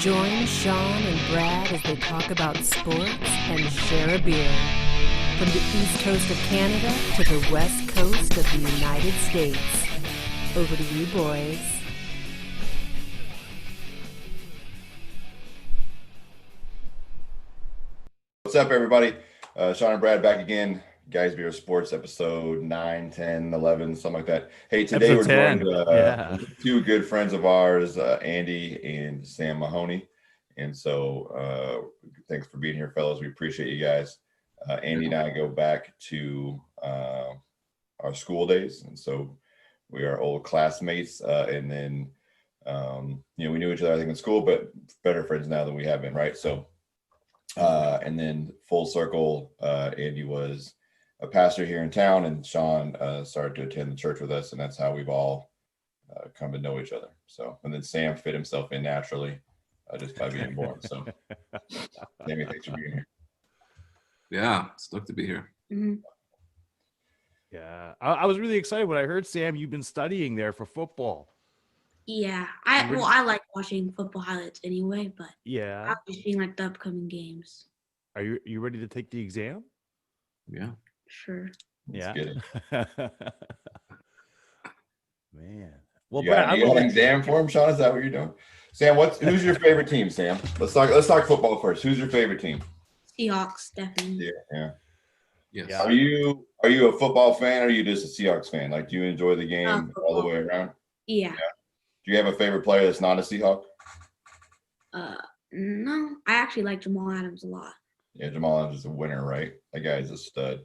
Join Sean and Brad as they talk about sports and share a beer. From the east coast of Canada to the west coast of the United States. Over to you, boys. What's up, everybody? Sean and Brad back again. Guys Beer Sports episode 9, 10, 11, something like that. Hey, today Episode we're 10. joined two good friends of ours, Andy and Sam Mahoney. And so thanks for being here, fellas. We appreciate you guys. Andy and I go back to our school days. And so we are old classmates. And then, we knew each other, I think, in school, but better friends now than we have been, right? So, and then full circle, Andy was a pastor here in town, and Sean started to attend the church with us, and that's how we've all come to know each other. So, and then Sam fit himself in naturally just by being born. So, Sammy, thanks for being here. Yeah, stoked to be here. Mm-hmm. Yeah, I was really excited when I heard, Sam, you've been studying there for football. Yeah, I like watching football highlights anyway, but Yeah, I'll be seeing like the upcoming games. are you ready to take the exam? Yeah. Sure. Yeah. Get it. Man. Well, You Brad, got an exam for him, Sean? Is that what you're doing? Sam, who's your favorite team, Sam? Let's talk football first. Who's your favorite team? Seahawks, definitely. Yeah. Yes. Yeah. Are you a football fan, or are you just a Seahawks fan? Like, do you enjoy the game all the way around? Yeah. Do you have a favorite player that's not a Seahawk? No, I actually like Jamal Adams a lot. Yeah, Jamal Adams is a winner, right? That guy's a stud.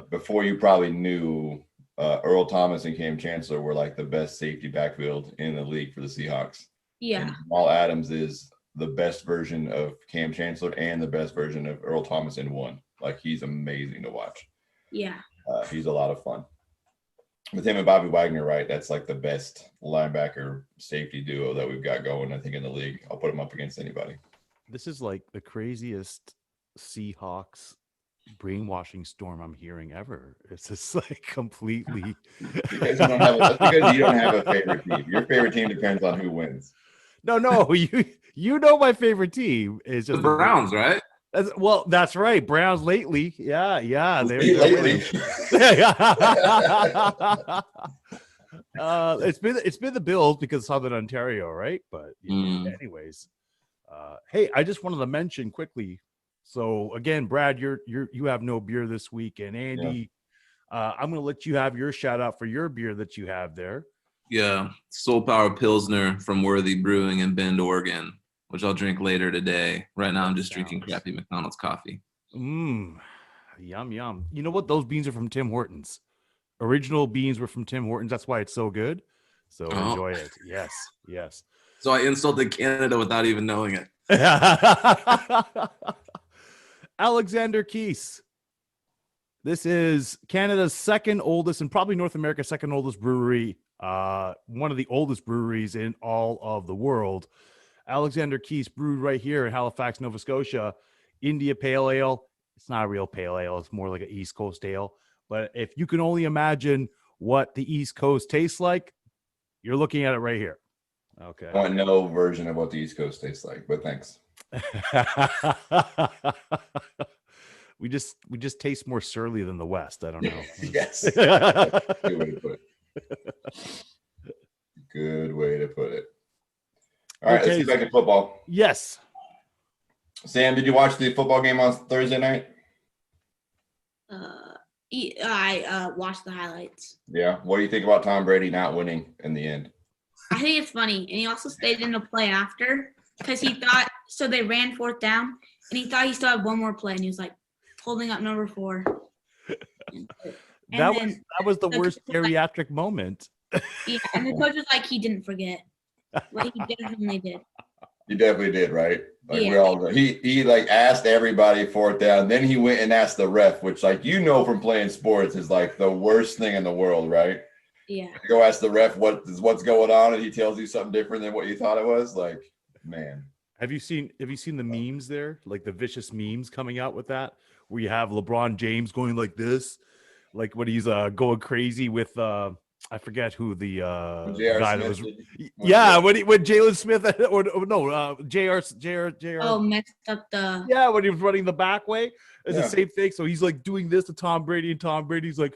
Before you probably knew, Earl Thomas and Cam Chancellor were like the best safety backfield in the league for the Seahawks. Yeah. And Jamal Adams is the best version of Cam Chancellor and the best version of Earl Thomas in one. Like, he's amazing to watch. Yeah. He's a lot of fun. With him and Bobby Wagner, right? That's like the best linebacker safety duo that we've got going, I think, in the league. I'll put him up against anybody. this is like the craziest Seahawks brainwashing storm I'm hearing ever. It's just like completely. That's because you don't have a favorite team. Your favorite team depends on who wins. No, you know my favorite team is just The Browns, right? That's right. Browns lately. Yeah. Lately. It's been the Bills because Southern Ontario, right? But anyways, hey, I just wanted to mention quickly. So again, Brad, you have no beer this week, and Andy, I'm going to let you have your shout out for your beer that you have there. Yeah, Soul Power Pilsner from Worthy Brewing in Bend, Oregon, which I'll drink later today. Right now, I'm just drinking crappy McDonald's coffee. Yum. You know what? Those beans are from Tim Hortons. Original beans were from Tim Hortons. That's why it's so good. So enjoy it. Yes. So I insulted Canada without even knowing it. Alexander Keith's. This is Canada's second oldest and probably North America's second oldest brewery. One of the oldest breweries in all of the world. Alexander Keith's brewed right here in Halifax, Nova Scotia. India Pale Ale. It's not a real pale ale. It's more like an East Coast ale. But if you can only imagine what the East Coast tastes like, you're looking at it right here. Okay. I want no version of what the East Coast tastes like, but thanks. we just taste more surly than the West. I don't know. Yes. Good way to put it. Good way to put it. All right, let's get back to football. Yes. Sam, did you watch the football game on Thursday night? I watched the highlights. Yeah. What do you think about Tom Brady not winning in the end? I think it's funny, and he also stayed in the play after because he thought so. They ran fourth down, and he thought he still had one more play, and he was like holding up number 4. That was the worst geriatric moment. Yeah, and the coach was like, he didn't forget. Well, he definitely did. He definitely did, right? Like, yeah. we all he like asked everybody fourth down. Then he went and asked the ref, which, like, from playing sports, is like the worst thing in the world, right? Yeah. You go ask the ref what's going on, and he tells you something different than what you thought it was. Like, man. Have you seen the memes there? Like the vicious memes coming out with that, where you have LeBron James going like this, like when he's going crazy with I forget who the J.R. guy that Smith was. did- Yeah, when Jalen Smith or no, Jr. Oh, messed up the. Yeah, when he was running the back way, it's Yeah. the same thing. So he's like doing this to Tom Brady, and Tom Brady's like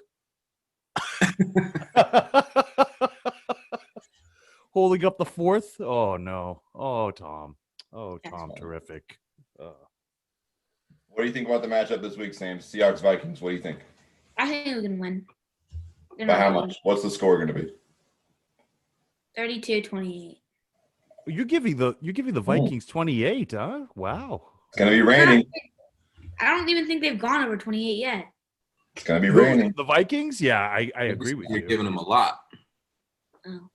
holding up the fourth. Oh no! Oh Tom! Oh That's Tom! fine. Terrific! What do you think about the matchup this week, Sam? Seahawks Vikings. What do you think? I think we're gonna win. They're By not how gonna much? What's the score going to be? win. 32-28. You're giving the Vikings 28, huh? Wow! It's going to be raining. I don't even think they've gone over 28 yet. It's going to be raining. The Vikings? Yeah, I agree with You're you. giving them a lot. Oh.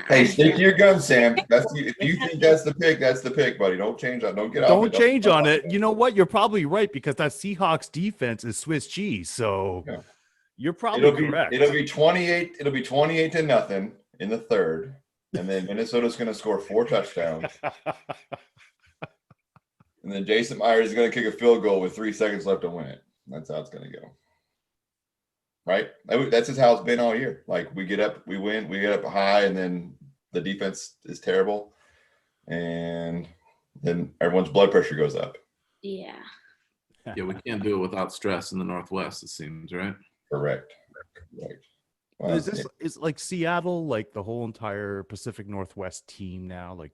Hey, stick to your guns, Sam. If you think that's the pick, that's the pick, buddy. Don't change on. Don't get off. Don't change on it. You know what? You're probably right because that Seahawks defense is Swiss cheese. So Yeah. you're probably It'll be correct. it'll be 28. It'll be 28-0 in the third, and then Minnesota's going to score 4 touchdowns, and then Jason Myers is going to kick a field goal with 3 seconds left to win it. That's how it's going to go. Right? That's just how it's been all year. Like we get up, we win, we get up high, and then the defense is terrible, and then everyone's blood pressure goes up. Yeah. Yeah, we can't do it without stress in the Northwest, it seems, right? Correct. Well, Is like Seattle, like the whole entire Pacific Northwest team now, like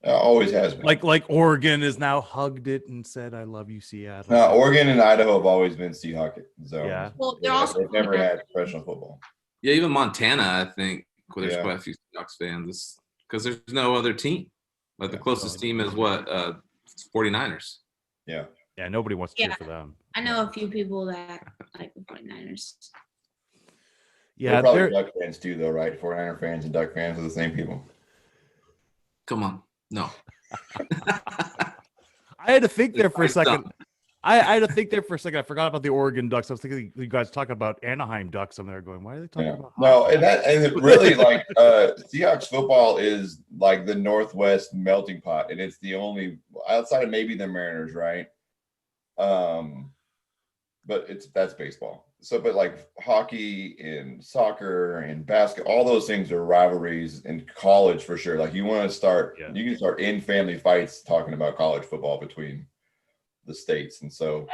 always has been. like Oregon has now hugged it and said, "I love you, Seattle." No, Oregon and Idaho have always been Seahawk zones. Yeah. Well, they're also they've never had professional football. Yeah, even Montana, I think, where there's Yeah. quite a few Seahawks fans, because there's no other team. Like the closest team is what? 49ers. Yeah. Yeah, nobody wants to cheer Yeah. for them. I know a few people that like the 49ers. Yeah, They're probably they're, Duck fans too, though, right? 49er fans and Duck fans are the same people. Come on. No. I had to think there for a It's second. dumb. I had to think there for a second. I forgot about the Oregon Ducks. I was thinking you guys talking about Anaheim Ducks. I'm there going, why are they talking Yeah. about? No, and it really like Seahawks football is like the Northwest melting pot, and it's the only outside of maybe the Mariners, right? But that's baseball. So, but like hockey and soccer and basketball, all those things are rivalries in college for sure. Like you want to start, Yeah. you can start in family fights talking about college football between the states, and so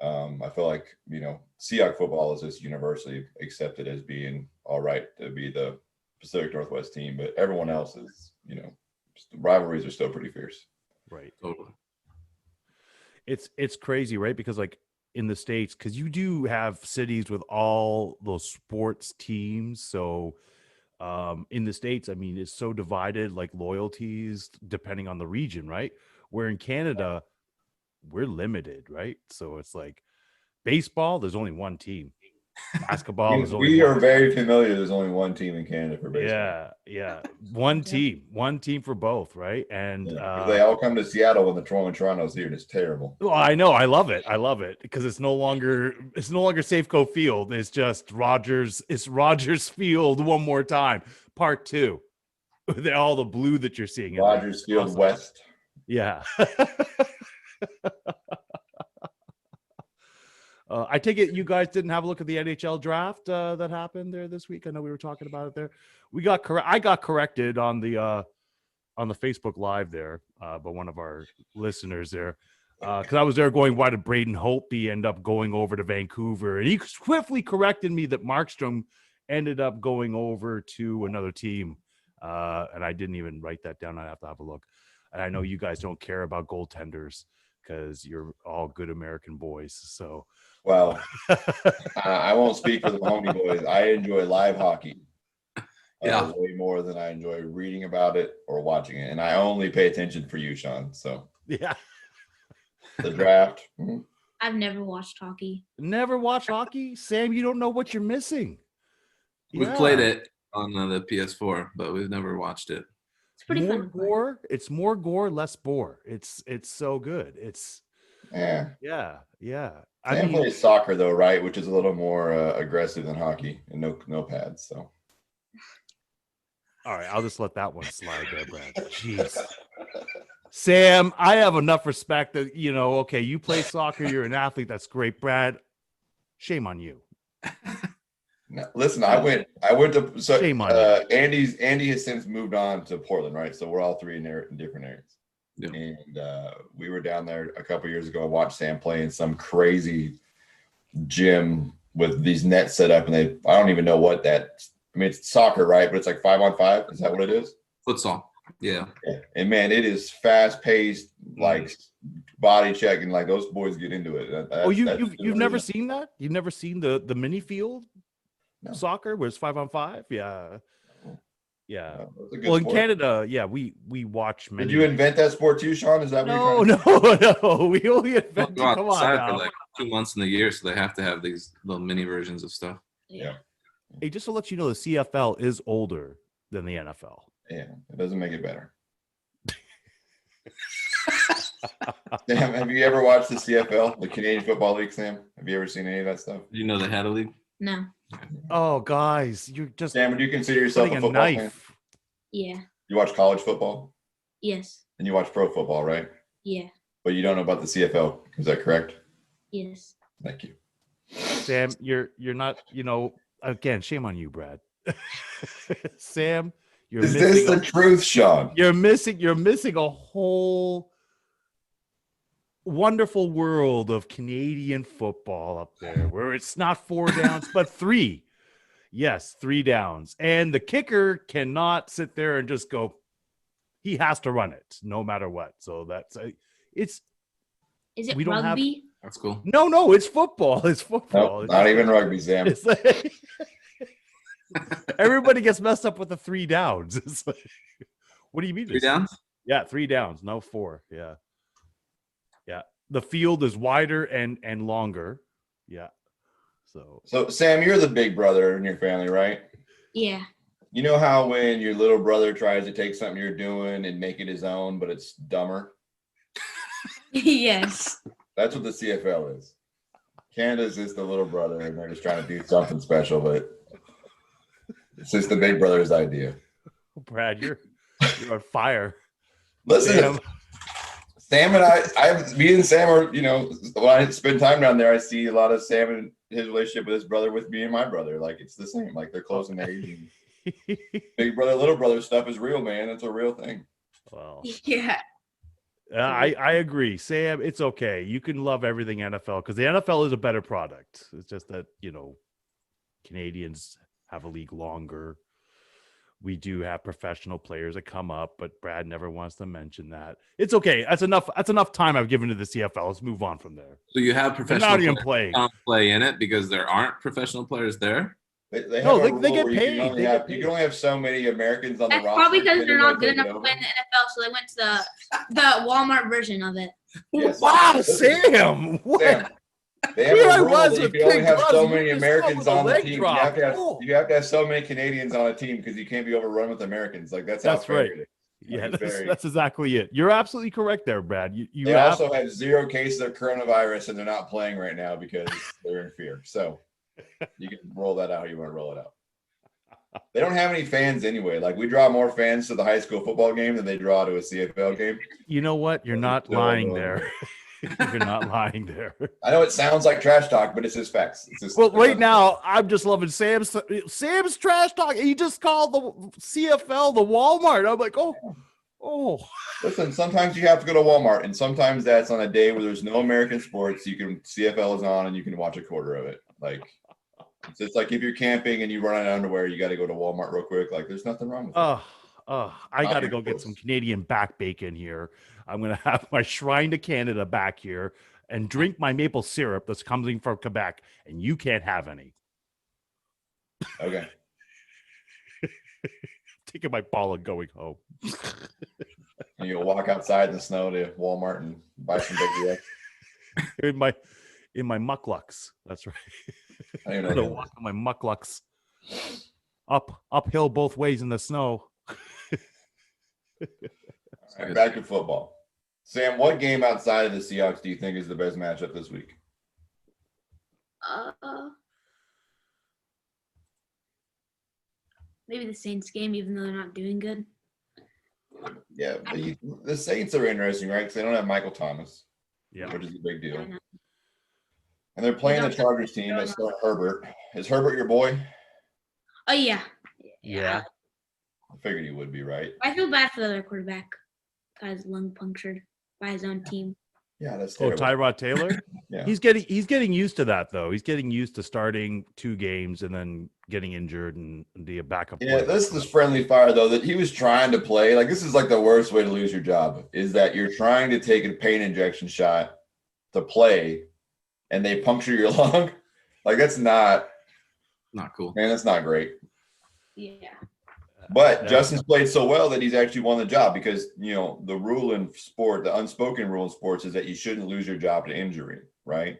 I feel like Seahawks football is just universally accepted as being all right to be the Pacific Northwest team, but everyone else is, rivalries are still pretty fierce. Right. Totally. It's crazy, right? Because like in the States, because you do have cities with all those sports teams. So in the States, I mean, it's so divided, like loyalties depending on the region, right? Where in Canada, we're limited, right? So it's like baseball, there's only one team. Basketball is only We one are very familiar. There's only one team in Canada for baseball. Yeah. One team for both, right? And They all come to Seattle when Toronto's here, and it's terrible. well, I know, I love it because it's no longer Safeco Field. It's just Rogers. It's Rogers Field one more time, part 2. All the blue that you're seeing. Rogers Field Awesome. West. Yeah. I take it you guys didn't have a look at the NHL draft that happened there this week. I know we were talking about it there. I got corrected on the Facebook Live there by one of our listeners there because I was there going, why did Braden Holtby end up going over to Vancouver? And he swiftly corrected me that Markstrom ended up going over to another team, and I didn't even write that down. I have to have a look. And I know you guys don't care about goaltenders because you're all good American boys. So, well, I won't speak for the Mahoney boys. I enjoy live hockey way more than I enjoy reading about it or watching it. And I only pay attention for you, Sean. So, yeah. The draft. I've never watched hockey. Never watch hockey? Sam, you don't know what you're missing. We've played it on the PS4, but we've never watched it. It's pretty more fun. gore. It's more gore, less bore. It's so good. It's Yeah. yeah. Sam plays soccer though, right? Which is a little more aggressive than hockey and no pads. So. All right, I'll just let that one slide there, Brad. Jeez. Sam, I have enough respect that, okay, you play soccer, you're an athlete, that's great. Brad, shame on you. No, listen, I went to so Shame on you. Andy has since moved on to Portland, right? So we're all three in there in different areas. Yeah. And we were down there a couple years ago and watched Sam play in some crazy gym with these nets set up, and I don't even know what that. I mean, it's soccer, right? But it's like 5-on-5. Is that what it is? Futsal. Yeah. And man, it is fast paced, like body checking. Like those boys get into it. You've never seen that? You've never seen the mini field soccer where it's 5-on-5? Yeah. Yeah. Well, in Canada, yeah, we watch many. Did you invent that sport too, Sean? Is that what no. We only invented. Come on now. For like 2 months in the year, so they have to have these little mini versions of stuff. Yeah. Hey, just to let you know, the CFL is older than the NFL. Yeah, it doesn't make it better. Sam, have you ever watched the CFL, the Canadian Football League, Sam? Have you ever seen any of that stuff? You know they had a league? No. Oh, guys, you're just Sam, would you consider yourself a football fan? Yeah. You watch college football? Yes. And you watch pro football, right? Yeah. But you don't know about the CFL. Is that correct? Yes. Thank you. Sam, you're not, again, shame on you, Brad. Sam, Is this the truth, Sean? You're missing a whole wonderful world of Canadian football up there where it's not 4 downs, but 3. Yes, 3 downs. And the kicker cannot sit there and just go, he has to run it no matter what. So that's it's. Is it we don't rugby? That's cool. No, it's football. It's football. Nope, not even rugby, Sam. It's like, everybody gets messed up with the 3 downs. It's like, what do you mean? 3 downs? Yeah, 3 downs, no 4. Yeah. Yeah. The field is wider and longer. Yeah. So Sam, you're the big brother in your family, right? Yeah. You know how when your little brother tries to take something you're doing and make it his own, but it's dumber? Yes. That's what the CFL is. Canada's just the little brother, and they're just trying to do something special, but it's just the big brother's idea. Brad, you're on fire. Listen, Sam and me and Sam are, when I spend time down there, I see a lot of Sam and his relationship with his brother with me and my brother. Like, it's the same. Like, they're close in age. And big brother, little brother stuff is real, man. It's a real thing. Well, yeah. I agree. Sam, it's okay. You can love everything NFL because the NFL is a better product. It's just that, Canadians have a league longer. We do have professional players that come up, but Brad never wants to mention that. It's okay. That's enough time I've given to the CFL. Let's move on from there. So you have professional players players don't play in it because there aren't professional players there? They get paid. You can only have so many Americans on the roster. That's probably because they're not good enough to play in the NFL, so they went to the Walmart version of it. Yes. Wow, Sam! What? Sam, they have a rule that you can only have so many Americans on the team. You have to have so many Canadians on a team because you can't be overrun with Americans. Like that's right. It is. Yeah, that's exactly it. You're absolutely correct there, Brad. They also have 0 cases of coronavirus, and they're not playing right now because they're in fear. So you can roll that out how you want to roll it out. They don't have any fans anyway. Like we draw more fans to the high school football game than they draw to a CFL game. You know what? You're not lying there. You're not lying there. I know it sounds like trash talk, but it's just facts. Right now, I'm just loving Sam's trash talk. He just called the CFL the Walmart. I'm like, oh. Listen, sometimes you have to go to Walmart, and sometimes that's on a day where there's no American sports. CFL is on, and you can watch a quarter of it. Like it's just like if you're camping and you run out of underwear, you got to go to Walmart real quick. Like there's nothing wrong with it. I got to go get some Canadian back bacon here. I'm going to have my Shrine to Canada back here and drink my maple syrup that's coming from Quebec, and you can't have any. Okay. Taking my ball and going home. And you'll walk outside in the snow to Walmart and buy some Big X. In my mucklucks. That's right. I don't I'm going to walk on my mucklucks uphill both ways in the snow. All right, back to football. Sam, what game outside of the Seahawks do you think is the best matchup this week? Maybe the Saints game, even though they're not doing good. Yeah, the Saints are interesting, right? Because they don't have Michael Thomas, which is a big deal. And they're playing the Chargers team that's still Herbert. Is Herbert your boy? Oh yeah. Yeah. I figured he would be, right? I feel bad for the other quarterback. Got his lung punctured by his own team. Yeah, that's Oh, terrible. Tyrod Taylor. Yeah. He's getting used to that though. He's getting used to starting 2 games and then getting injured and be a backup. Yeah, player. this is friendly fire though that he was trying to play. Like this is like the worst way to lose your job is that you're trying to take a pain injection shot to play, and they puncture your lung. Like that's not cool. man. That's not great. Yeah. But Justin's played so well that he's actually won the job because, the rule in sport, the unspoken rule in sports is that you shouldn't lose your job to injury, right?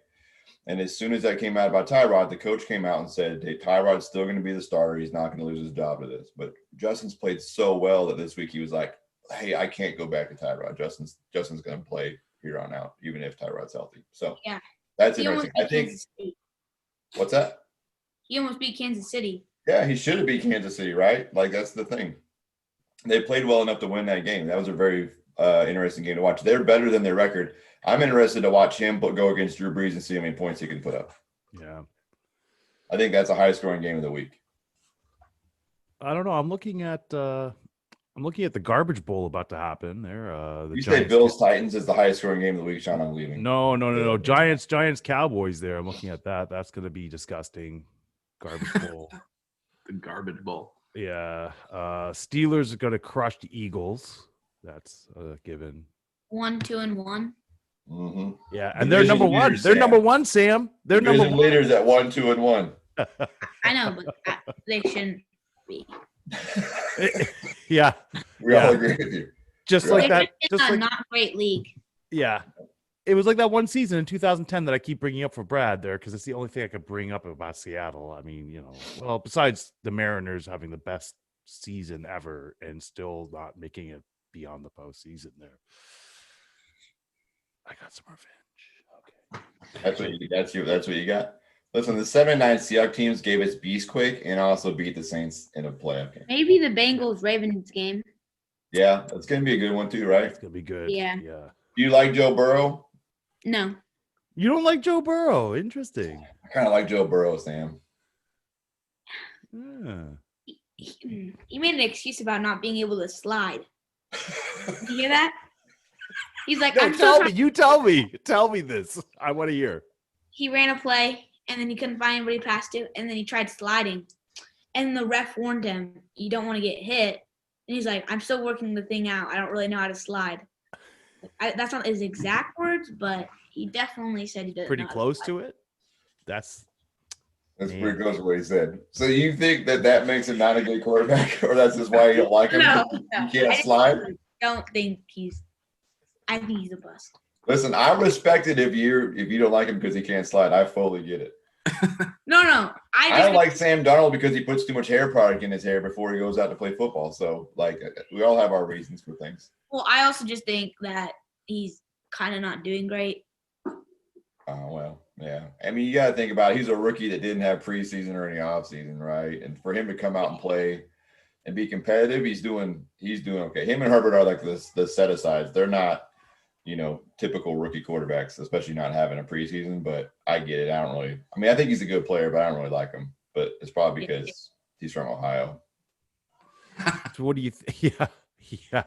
And as soon as that came out about Tyrod, the coach came out and said, hey, Tyrod's still going to be the starter. He's not going to lose his job to this. But Justin's played so well that this week he was like, hey, I can't go back to Tyrod. Justin's going to play here on out, even if Tyrod's healthy. So Yeah. that's He interesting. almost I beat think Kansas City. what's that? He almost beat Kansas City. Yeah, he should have beat Kansas City, right? Like that's the thing. They played well enough to win that game. That was a very interesting game to watch. They're better than their record. I'm interested to watch him go against Drew Brees and see how many points he can put up. Yeah. I think that's a high scoring game of the week. I don't know. I'm looking at the garbage bowl about to happen. There, You say Bills Titans is the highest scoring game of the week, Sean. I'm leaving. No. Giants Cowboys. There. I'm looking at that. That's going to be disgusting. Garbage bowl. The garbage bowl. Yeah. Steelers are going to crush the Eagles. That's a given. 1-2-1. Mm-hmm. Yeah, and they're number one. Leaders, They're Sam. number one, Sam. They're number Division one. leaders at 1-2-1. I know, but they shouldn't be. Yeah. We all agree with you. Just like that. It's Just a like not great league. yeah. It was like that one season in 2010 that I keep bringing up for Brad there because it's the only thing I could bring up about Seattle. I mean, well, besides the Mariners having the best season ever and still not making it beyond the postseason there. I got some revenge. Okay. That's what you got. Listen, the 7-9 Seahawks teams gave us Beastquake and also beat the Saints in a playoff game. Maybe the Bengals-Ravens game. Yeah, it's gonna be a good one too, right? It's gonna be good. Yeah. Yeah. Do you like Joe Burrow? No. You don't like Joe Burrow? Interesting. I kind of like Joe Burrow, Sam. Yeah. He made an excuse about not being able to slide. Did you hear that? He's like, No, I'm so tell sorry. me. You tell me. Tell me this. I want to hear. He ran a play, and then he couldn't find anybody to pass to, and then he tried sliding. And the ref warned him, you don't want to get hit. And he's like, I'm still working the thing out. I don't really know how to slide. That's not his exact words, but he definitely said he didn't Pretty know how close slide. to it. That's Pretty close to what he said. So you think that makes him not a good quarterback, or that's just why you don't like him? No, He can't slide? Don't think I think he's a bust. Listen, I respect it if you don't like him because he can't slide. I fully get it. No. I don't like Sam Darnold because he puts too much hair product in his hair before he goes out to play football. So, like, we all have our reasons for things. Well, I also just think that he's kind of not doing great. Oh, well, yeah. I mean, you got to think about it. He's a rookie that didn't have preseason or any offseason, right? And for him to come out and play and be competitive, he's doing okay. Him and Herbert are like the set-asides. They're not, typical rookie quarterbacks, especially not having a preseason, but I get it. I think he's a good player, but I don't really like him. But it's probably because he's from Ohio. so. What do you think? Yeah.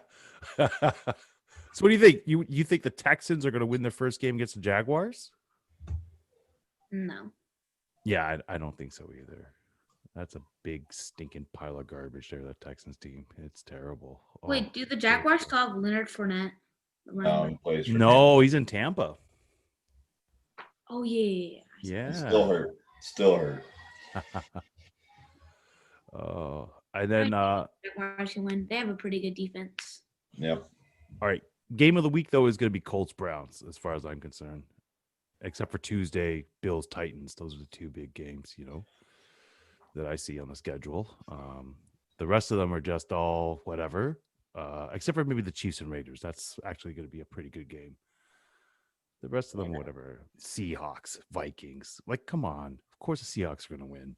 So what do you think? You think the Texans are going to win their first game against the Jaguars? No. Yeah, I don't think so either. That's a big stinking pile of garbage there, that Texans team. It's terrible. Wait, do the Jaguars still have Leonard Fournette? He plays for No, he's in Tampa. Oh, yeah. Yeah. Still hurt. Oh, and then Jaguars can win. They have a pretty good defense. Yep. all right. Game of the week though is going to be Colts Browns, as far as I'm concerned. Except for Tuesday, Bills Titans. Those are the two big games, that I see on the schedule. The rest of them are just all whatever. Except for maybe the Chiefs and Raiders. That's actually going to be a pretty good game. The rest of them, whatever. Seahawks, Vikings. Like, come on. Of course the Seahawks are going to win.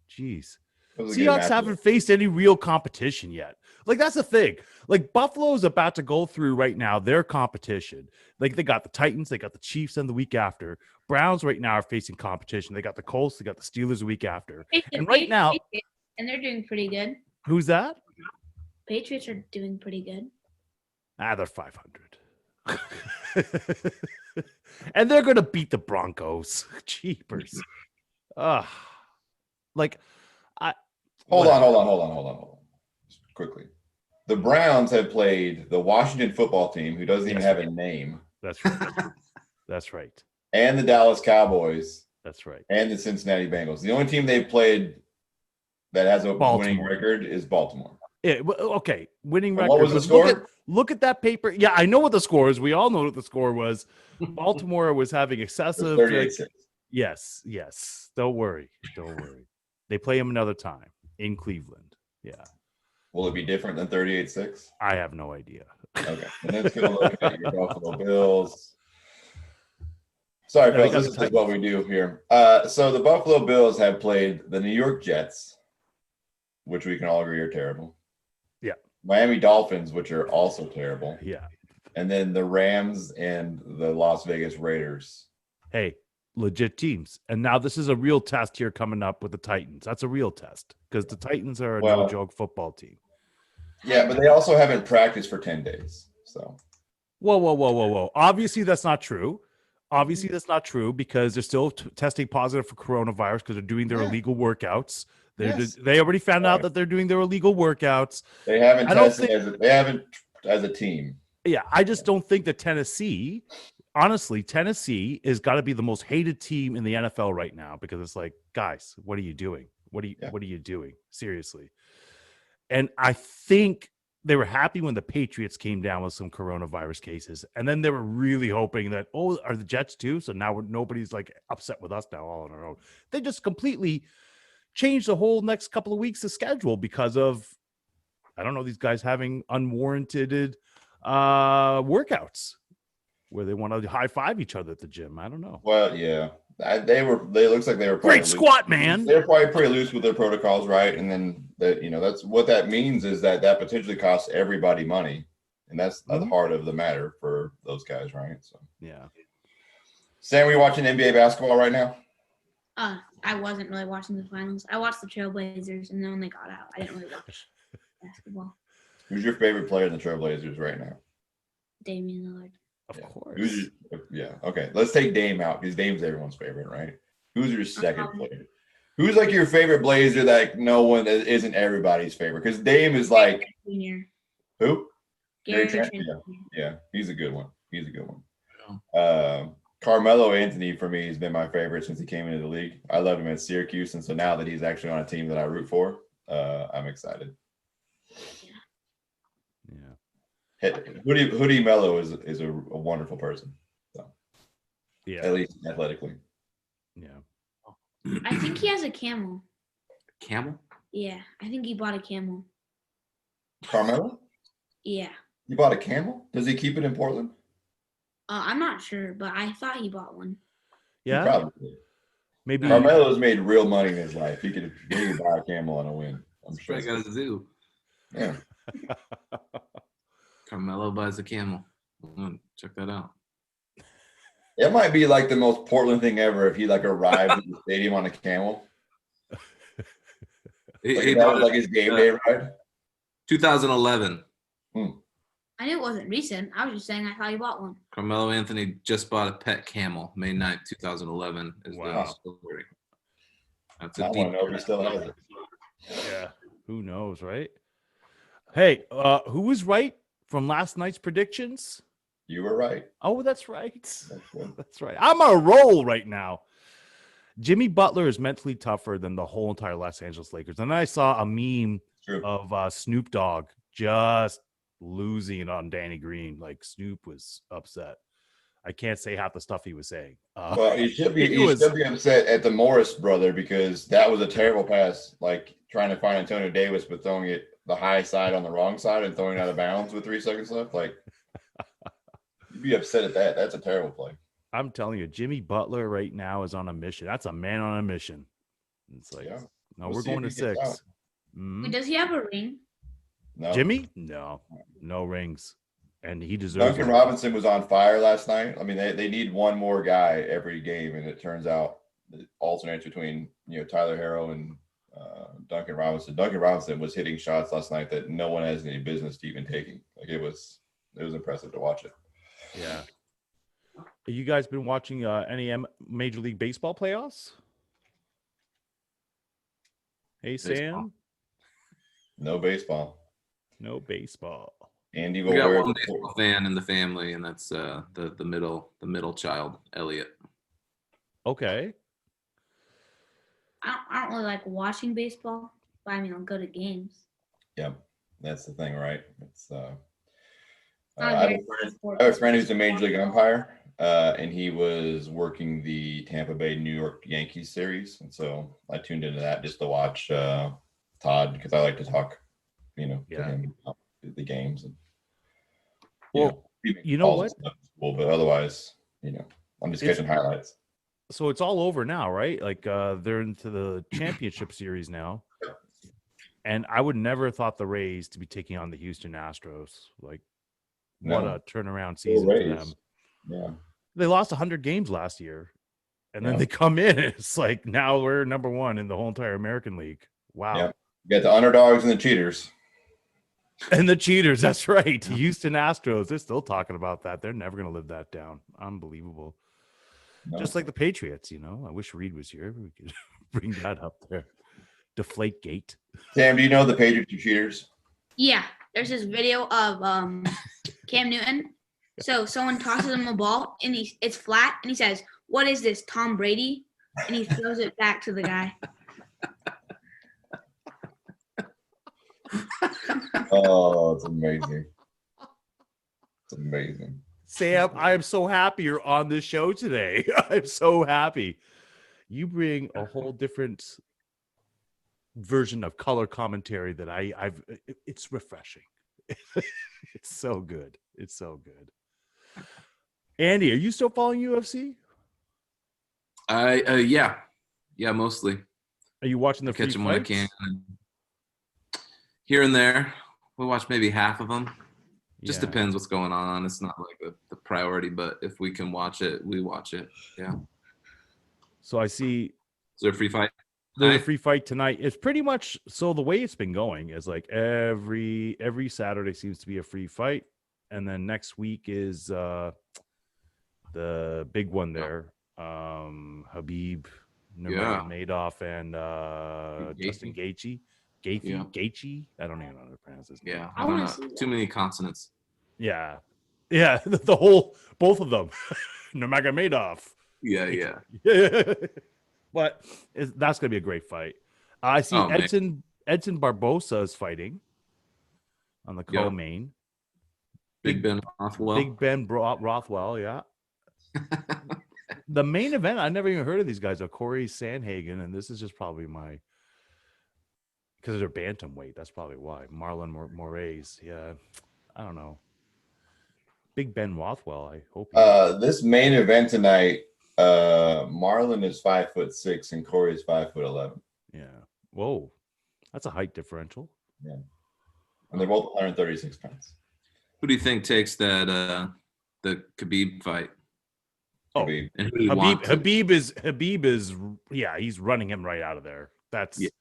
Jeez. Seahawks haven't faced any real competition yet. Like, that's the thing. Like, Buffalo's about to go through right now their competition. Like, they got the Titans, they got the Chiefs, and the week after. Browns right now are facing competition. They got the Colts, they got the Steelers the week after. And right now, And they're doing pretty good. Who's that? Patriots are doing pretty good. They're 500. And they're going to beat the Broncos. Jeepers. Like, Hold on. Just quickly. The Browns have played the Washington football team, who doesn't even have a name. That's right. That's right. And the Dallas Cowboys. That's right. And the Cincinnati Bengals. The only team they've played that has a winning record is Baltimore. Yeah, okay. Winning And record. what was the score? Look at that paper. Yeah, I know what the score is. We all know what the score was. Baltimore was having excessive. 38-6. Yes. Don't worry. They play them another time in Cleveland. Yeah. Will it be different than 38-6? I have no idea. Okay. And let's go look at your Buffalo Bills. Sorry, Yeah, fellas, this is what we do here. So the Buffalo Bills have played the New York Jets, which we can all agree are terrible. Yeah. Miami Dolphins, which are also terrible. Yeah. And then the Rams and the Las Vegas Raiders. Hey, legit teams. And now this is a real test here coming up with the Titans. That's a real test because the Titans are a no-joke football team. Yeah, but they also haven't practiced for 10 days. So. Whoa. Obviously, that's not true. Because they're still testing positive for coronavirus because they're doing their illegal workouts. They already found out that they're doing their illegal workouts. They haven't tested as a team. Yeah, I just don't think that Tennessee has got to be the most hated team in the NFL right now because it's like, guys, what are you doing? What are you doing? Seriously. And I think they were happy when the Patriots came down with some coronavirus cases. And then they were really hoping that, are the Jets too? So now nobody's like upset with us now all on our own. They just completely changed the whole next couple of weeks of schedule because of, I don't know, these guys having unwarranted workouts where they want to high five each other at the gym. I don't know. Well, yeah, they looks like they were great squat, man. They're probably pretty loose with their protocols, right? And then that's what that means is that potentially costs everybody money, and that's the heart of the matter for those guys, right? So yeah. Sam, are you watching NBA basketball right now? I wasn't really watching the finals. I watched the Trailblazers, and then when they got out, I didn't really watch basketball. Who's your favorite player in the Trailblazers right now? Damian Lillard. Of course. Okay. Let's take Dame out because Dame's everyone's favorite, right? Who's your second player? Who's like your favorite Blazer that no one isn't everybody's favorite? Because Dame is like Junior. Who? Gary Trent? Trent. Yeah, he's a good one. Carmelo Anthony for me has been my favorite since he came into the league. I loved him at Syracuse, and so now that he's actually on a team that I root for, I'm excited. Yeah. Hoodie Mello is a wonderful person. So. Yeah. At least athletically. Yeah. I think he has a camel. Camel? Yeah, I think he bought a camel. Carmelo? Yeah. You bought a camel? Does he keep it in Portland? I'm not sure, but I thought he bought one. Yeah. Probably. Maybe Carmelo's made real money in his life. He could buy a camel and a win. I'm sure. I got a zoo. Yeah. Carmelo buys a camel. Check that out. It might be like the most Portland thing ever if he like arrived at the stadium on a camel. That was like his game day ride. 2011. I knew it wasn't recent. I was just saying I thought he bought one. Carmelo Anthony just bought a pet camel. May 9th, 2011 is the story. That's I want to know if he still has it. Yeah. Who knows, right? Hey, who was right from last night's predictions? You were right. Oh, that's right. That's right. I'm on a roll right now. Jimmy Butler is mentally tougher than the whole entire Los Angeles Lakers. And then I saw a meme of Snoop Dogg just losing on Danny Green. Like Snoop was upset. I can't say half the stuff he was saying. Well, he should be upset at the Morris brother because that was a terrible pass. Like trying to find Antonio Davis, but throwing it the high side on the wrong side and throwing it out of bounds with 3 seconds left. Like you'd be upset at that. That's a terrible play. I'm telling you, Jimmy Butler right now is on a mission. That's a man on a mission. It's like, no, we're going to 6. Wait, does he have a ring? No. Jimmy? No rings. And he deserves Duncan Robinson was on fire last night. I mean, they need one more guy every game, and it turns out it alternates between Tyler Herro and Duncan Robinson. Duncan Robinson was hitting shots last night that no one has any business to even taking. Like it was impressive to watch it. Yeah. You guys been watching any Major League Baseball playoffs? Hey, Sam. Baseball. No baseball. No baseball. Andy will We got wear one baseball fan in the family, and that's the middle child, Elliot. Okay. I don't really like watching baseball, but I mean, I'll go to games. Yeah, that's the thing, right? It's Not I have very a friend- sports. I have a friend who's a major league umpire, and he was working the Tampa Bay New York Yankees series, and so I tuned into that just to watch Todd because I like to talk, to him about the games. And Well, you know what? Well, but otherwise, I'm just catching highlights. So it's all over now, right? Like they're into the championship series now. And I would never have thought the Rays to be taking on the Houston Astros. Like, what a turnaround season for them. Yeah. They lost 100 games last year. And then Yeah. they come in and it's like, now we're number one in the whole entire American League. Wow. Yeah. You got the underdogs and the cheaters. And the cheaters, that's right. Houston Astros, they're still talking about that. They're never going to live that down. Unbelievable. No. Just like the Patriots, I wish Reed was here. We could bring that up there. Deflate gate. Sam, do you know the Patriots are cheaters? Yeah, there's this video of Cam Newton. So someone tosses him a ball and it's flat and he says, "What is this, Tom Brady?" And he throws it back to the guy. Oh, it's amazing. It's amazing. Sam, I am so happy you're on this show today. I'm so happy. You bring a whole different version of color commentary that it's refreshing. It's so good. It's so good. Andy, are you still following UFC? Yeah, mostly. Are you watching the free Catch them when I fights? can. Here and there, we'll watch maybe half of them. Just Yeah. depends what's going on. It's not like the priority, but if we can watch it, we watch it. Yeah. So I see Is there a free fight? there's a tonight? free fight tonight. It's pretty much so the way it's been going is like every Saturday seems to be a free fight, and then next week is the big one there. Habib Nurmagomedov and Justin Gaethje. Yeah. Gaethje. I don't even know how to pronounce his name. Yeah, I I don't wanna know. see that. Too many consonants. Yeah. The whole both of them. Nurmagomedov. Yeah, yeah. But that's gonna be a great fight. I see Oh, man. Edson Barbosa is fighting on the Yeah. co-main. Big Ben Rothwell. Big Ben Rothwell, yeah. The main event, I never even heard of these guys. Corey Sandhagen, and this is just probably because they're bantamweight. That's probably why. Marlon Moraes, yeah. I don't know. Big Ben Rothwell. I hope. This main event tonight, Marlon is 5'6" and Corey is 5'11". Yeah. Whoa, that's a height differential. Yeah, and they're both 136 pounds. Who do you think takes that the Khabib fight? Oh, Khabib. And who do you want to? Habib is yeah, he's running him right out of there. That's he's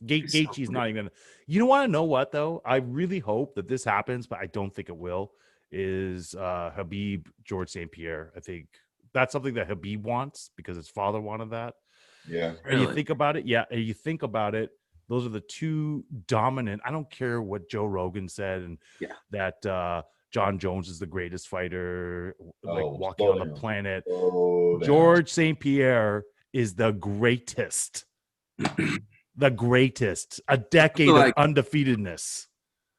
Gaethje's not even. You want to know what though? I really hope that this happens, but I don't think it will. Is Habib George St. Pierre? I think that's something that Habib wants because his father wanted that. Yeah, And you Really? think about it, and you think about it. Those are the two dominant. I don't care what Joe Rogan said, and that John Jones is the greatest fighter, walking on the planet. George St. Pierre is the greatest. The greatest. A decade of undefeatedness.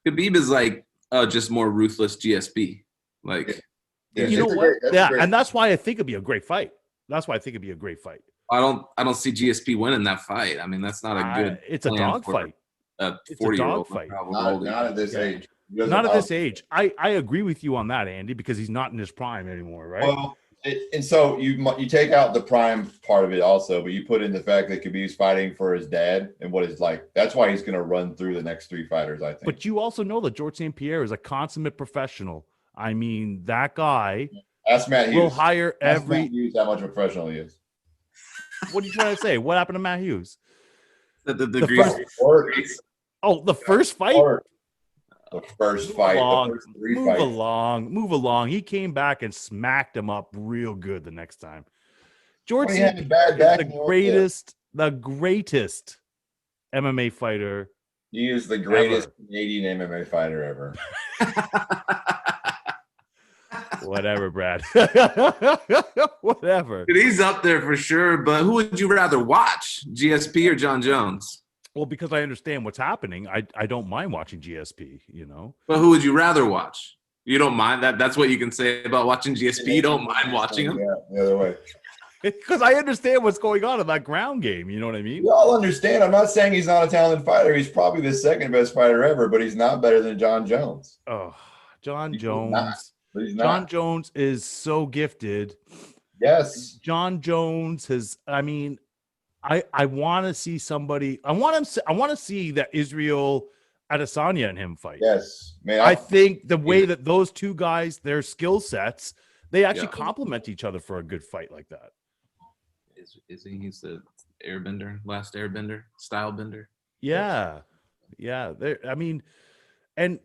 Khabib is like just more ruthless GSP. Like You know what? And that's why I think it'd be a great fight. I don't see GSP winning that fight. I mean, that's not a good. It's a dog fight. A It's a 40-year-old. dog fight. Not at this age. Not at this age. I agree with you on that, Andy, because he's not in his prime anymore, right? Well, and so you take out the prime part of it also, but you put in the fact that Khabib's fighting for his dad and what it's like. That's why he's going to run through the next three fighters, I think. But you also know that George St. Pierre is a consummate professional. I mean, that guy Ask Matt Hughes. will hire Ask Matt Hughes how much of a professional he is. What are you trying to say? What happened to Matt Hughes? The The degrees. first- Oh, the first fight. The first fight. Along, The first three move fights. move along. He came back and smacked him up real good the next time. George Well, he had St. a bad Pierre back is and the greatest MMA fighter. He is the greatest Ever. Canadian MMA fighter ever. Whatever, Brad. Whatever. He's up there for sure, but who would you rather watch, GSP or John Jones? Well, because I understand what's happening, I don't mind watching GSP, you know. But who would you rather watch? You don't mind that? That's what you can say about watching GSP. You don't mind watching him? Yeah, the other way. Because I understand what's going on in that ground game. You know what I mean? We all understand. I'm not saying he's not a talented fighter. He's probably the second best fighter ever, but he's not better than John Jones. Oh, John He's Jones. not. But he's John not. Jones is so gifted. Yes. John Jones has, I mean, I want to see somebody, I want to see that Israel Adesanya and him fight. Yes. Man, I think the way that those two guys, their skill sets, they actually complement each other for a good fight like that. Is he's the airbender, last airbender, style bender? Yeah. Yeah. I mean, and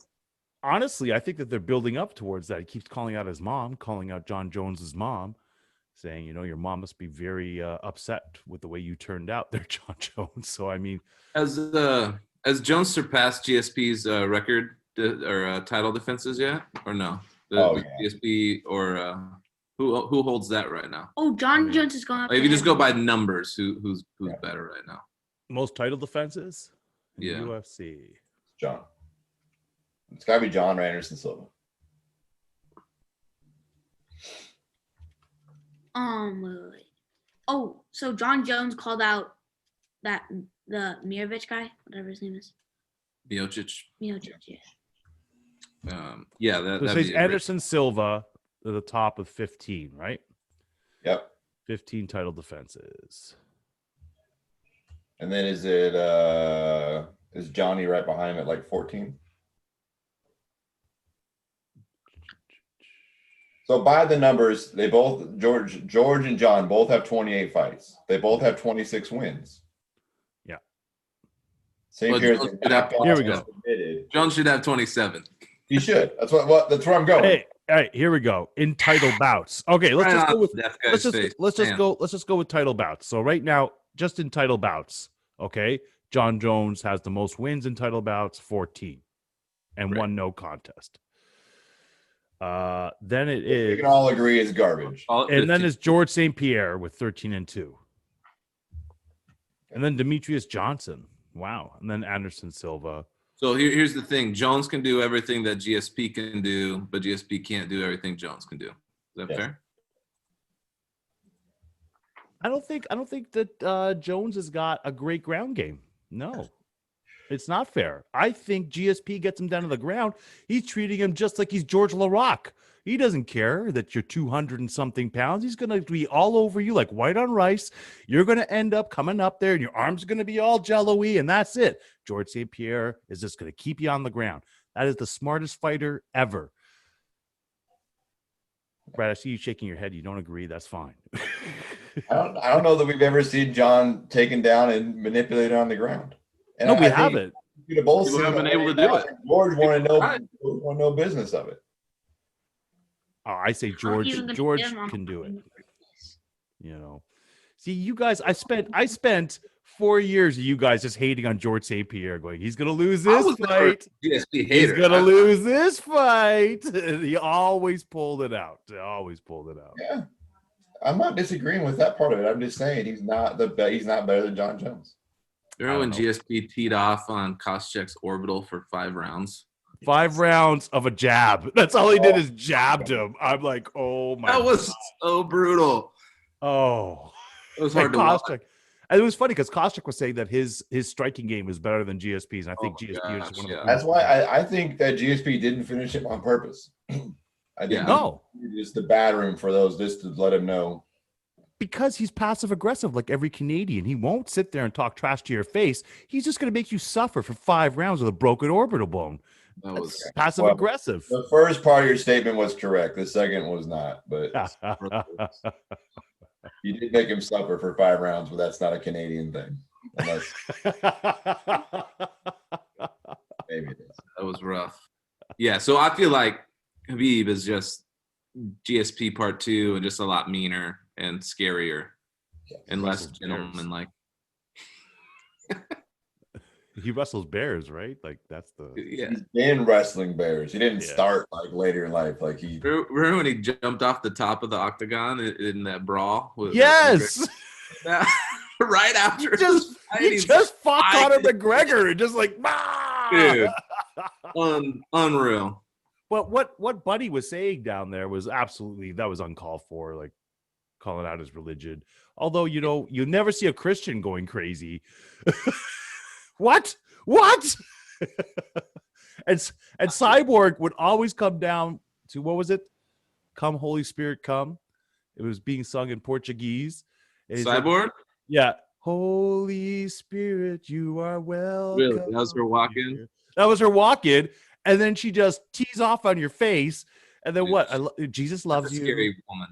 honestly, I think that they're building up towards that. He keeps calling out his mom, calling out John Jones's mom, saying, you know, your mom must be very upset with the way you turned out there, John Jones. So, I mean, Has Jones surpassed GSP's record or title defenses yet, or no? GSP or who holds that right now? Oh, John Jones is going up. If you just go by numbers, who's better right now? most title defenses in Yeah. UFC. John. It's got to be John or Anderson Silva. Wait. Oh, so John Jones called out the Mirovic guy, whatever his name is. Miocic. Mirovic, yeah. Yeah, So it that'd says be Anderson Silva at the top of 15, right? Yep. 15 title defenses. And then is Johnny right behind him at like 14? So by the numbers, they both George and John both have 28 fights. They both have 26 wins. Yeah. Same Well, here. Here we go. Jones should have 27. He should. That's where I'm going. Hey, all right, here we go. In title bouts. Okay, let's just go with That guy's face. let's Damn. just go with title bouts. So right now, just in title bouts, okay, John Jones has the most wins in title bouts, 14, and Right. one no contest. Then it We is, can all agree it's garbage. and then it's George St. Pierre with 13-2, and then Demetrius Johnson. Wow, and then Anderson Silva. So here's the thing: Jones can do everything that GSP can do, but GSP can't do everything Jones can do. Is that Yes. fair? I don't think that Jones has got a great ground game. No, it's not fair. I think GSP gets him down to the ground. He's treating him just like he's George LaRock. He doesn't care that you're 200 and something pounds. He's going to be all over you like white on rice. You're going to end up coming up there and your arms are going to be all jello-y, and that's it. George St. Pierre is just going to keep you on the ground. That is the smartest fighter ever. Brad, I see you shaking your head. You don't agree. That's fine. I don't know that we've ever seen John taken down and manipulated on the ground. And No, we I think haven't. you'd have both People seen haven't it. been able to do it. George wanted Right. no business of it. Oh, I say George can do it. You know, see, you guys, I spent 4 years of you guys just hating on George St. Pierre, going, he's gonna lose this fight. GSP He's hater. gonna lose this fight. He always pulled it out. Yeah. I'm not disagreeing with that part of it. I'm just saying he's not better than John Jones. Remember when I don't know. GSP teed off on Koscheck's orbital for 5 rounds? 5 rounds of a jab. That's all he did is jabbed him. I'm like, oh my. That was so brutal. Oh. It was And hard to watch. Koscheck. And it was funny because Koscheck was saying that his striking game is better than GSP's. And I think Oh my GSP is gosh, one of yeah. the That's why I think that GSP didn't finish him on purpose. I think Yeah. No. just to batter him for those, just to let him know. Because he's passive aggressive like every Canadian. He won't sit there and talk trash to your face. He's just going to make you suffer for 5 rounds with a broken orbital bone. That That's was passive Well, aggressive. The first part of your statement was correct. The second was not. But you did make him suffer for 5 rounds, but that's not a Canadian thing. Unless maybe it is. That was rough. Yeah, so I feel like Habib is just GSP part 2 and just a lot meaner and scarier and less gentlemanlike. He wrestles bears, right? Like that's the Yeah. He's been wrestling bears. He didn't start like later in life. Like he Remember when he jumped off the top of the octagon in that brawl? yes. Right after He just fought Conor McGregor and just like dude, unreal. But what Buddy was saying down there was absolutely, that was uncalled for, like calling out his religion. Although, you know, you never see a Christian going crazy. What? and Cyborg would always come down to, what was it? Come Holy Spirit, come. It was being sung in Portuguese. And Cyborg? like, yeah. Holy Spirit, you are welcome. Really? That was her walk-in? That was her walk-in. And then she just tees off on your face. And then what? Jesus loves you. Scary woman.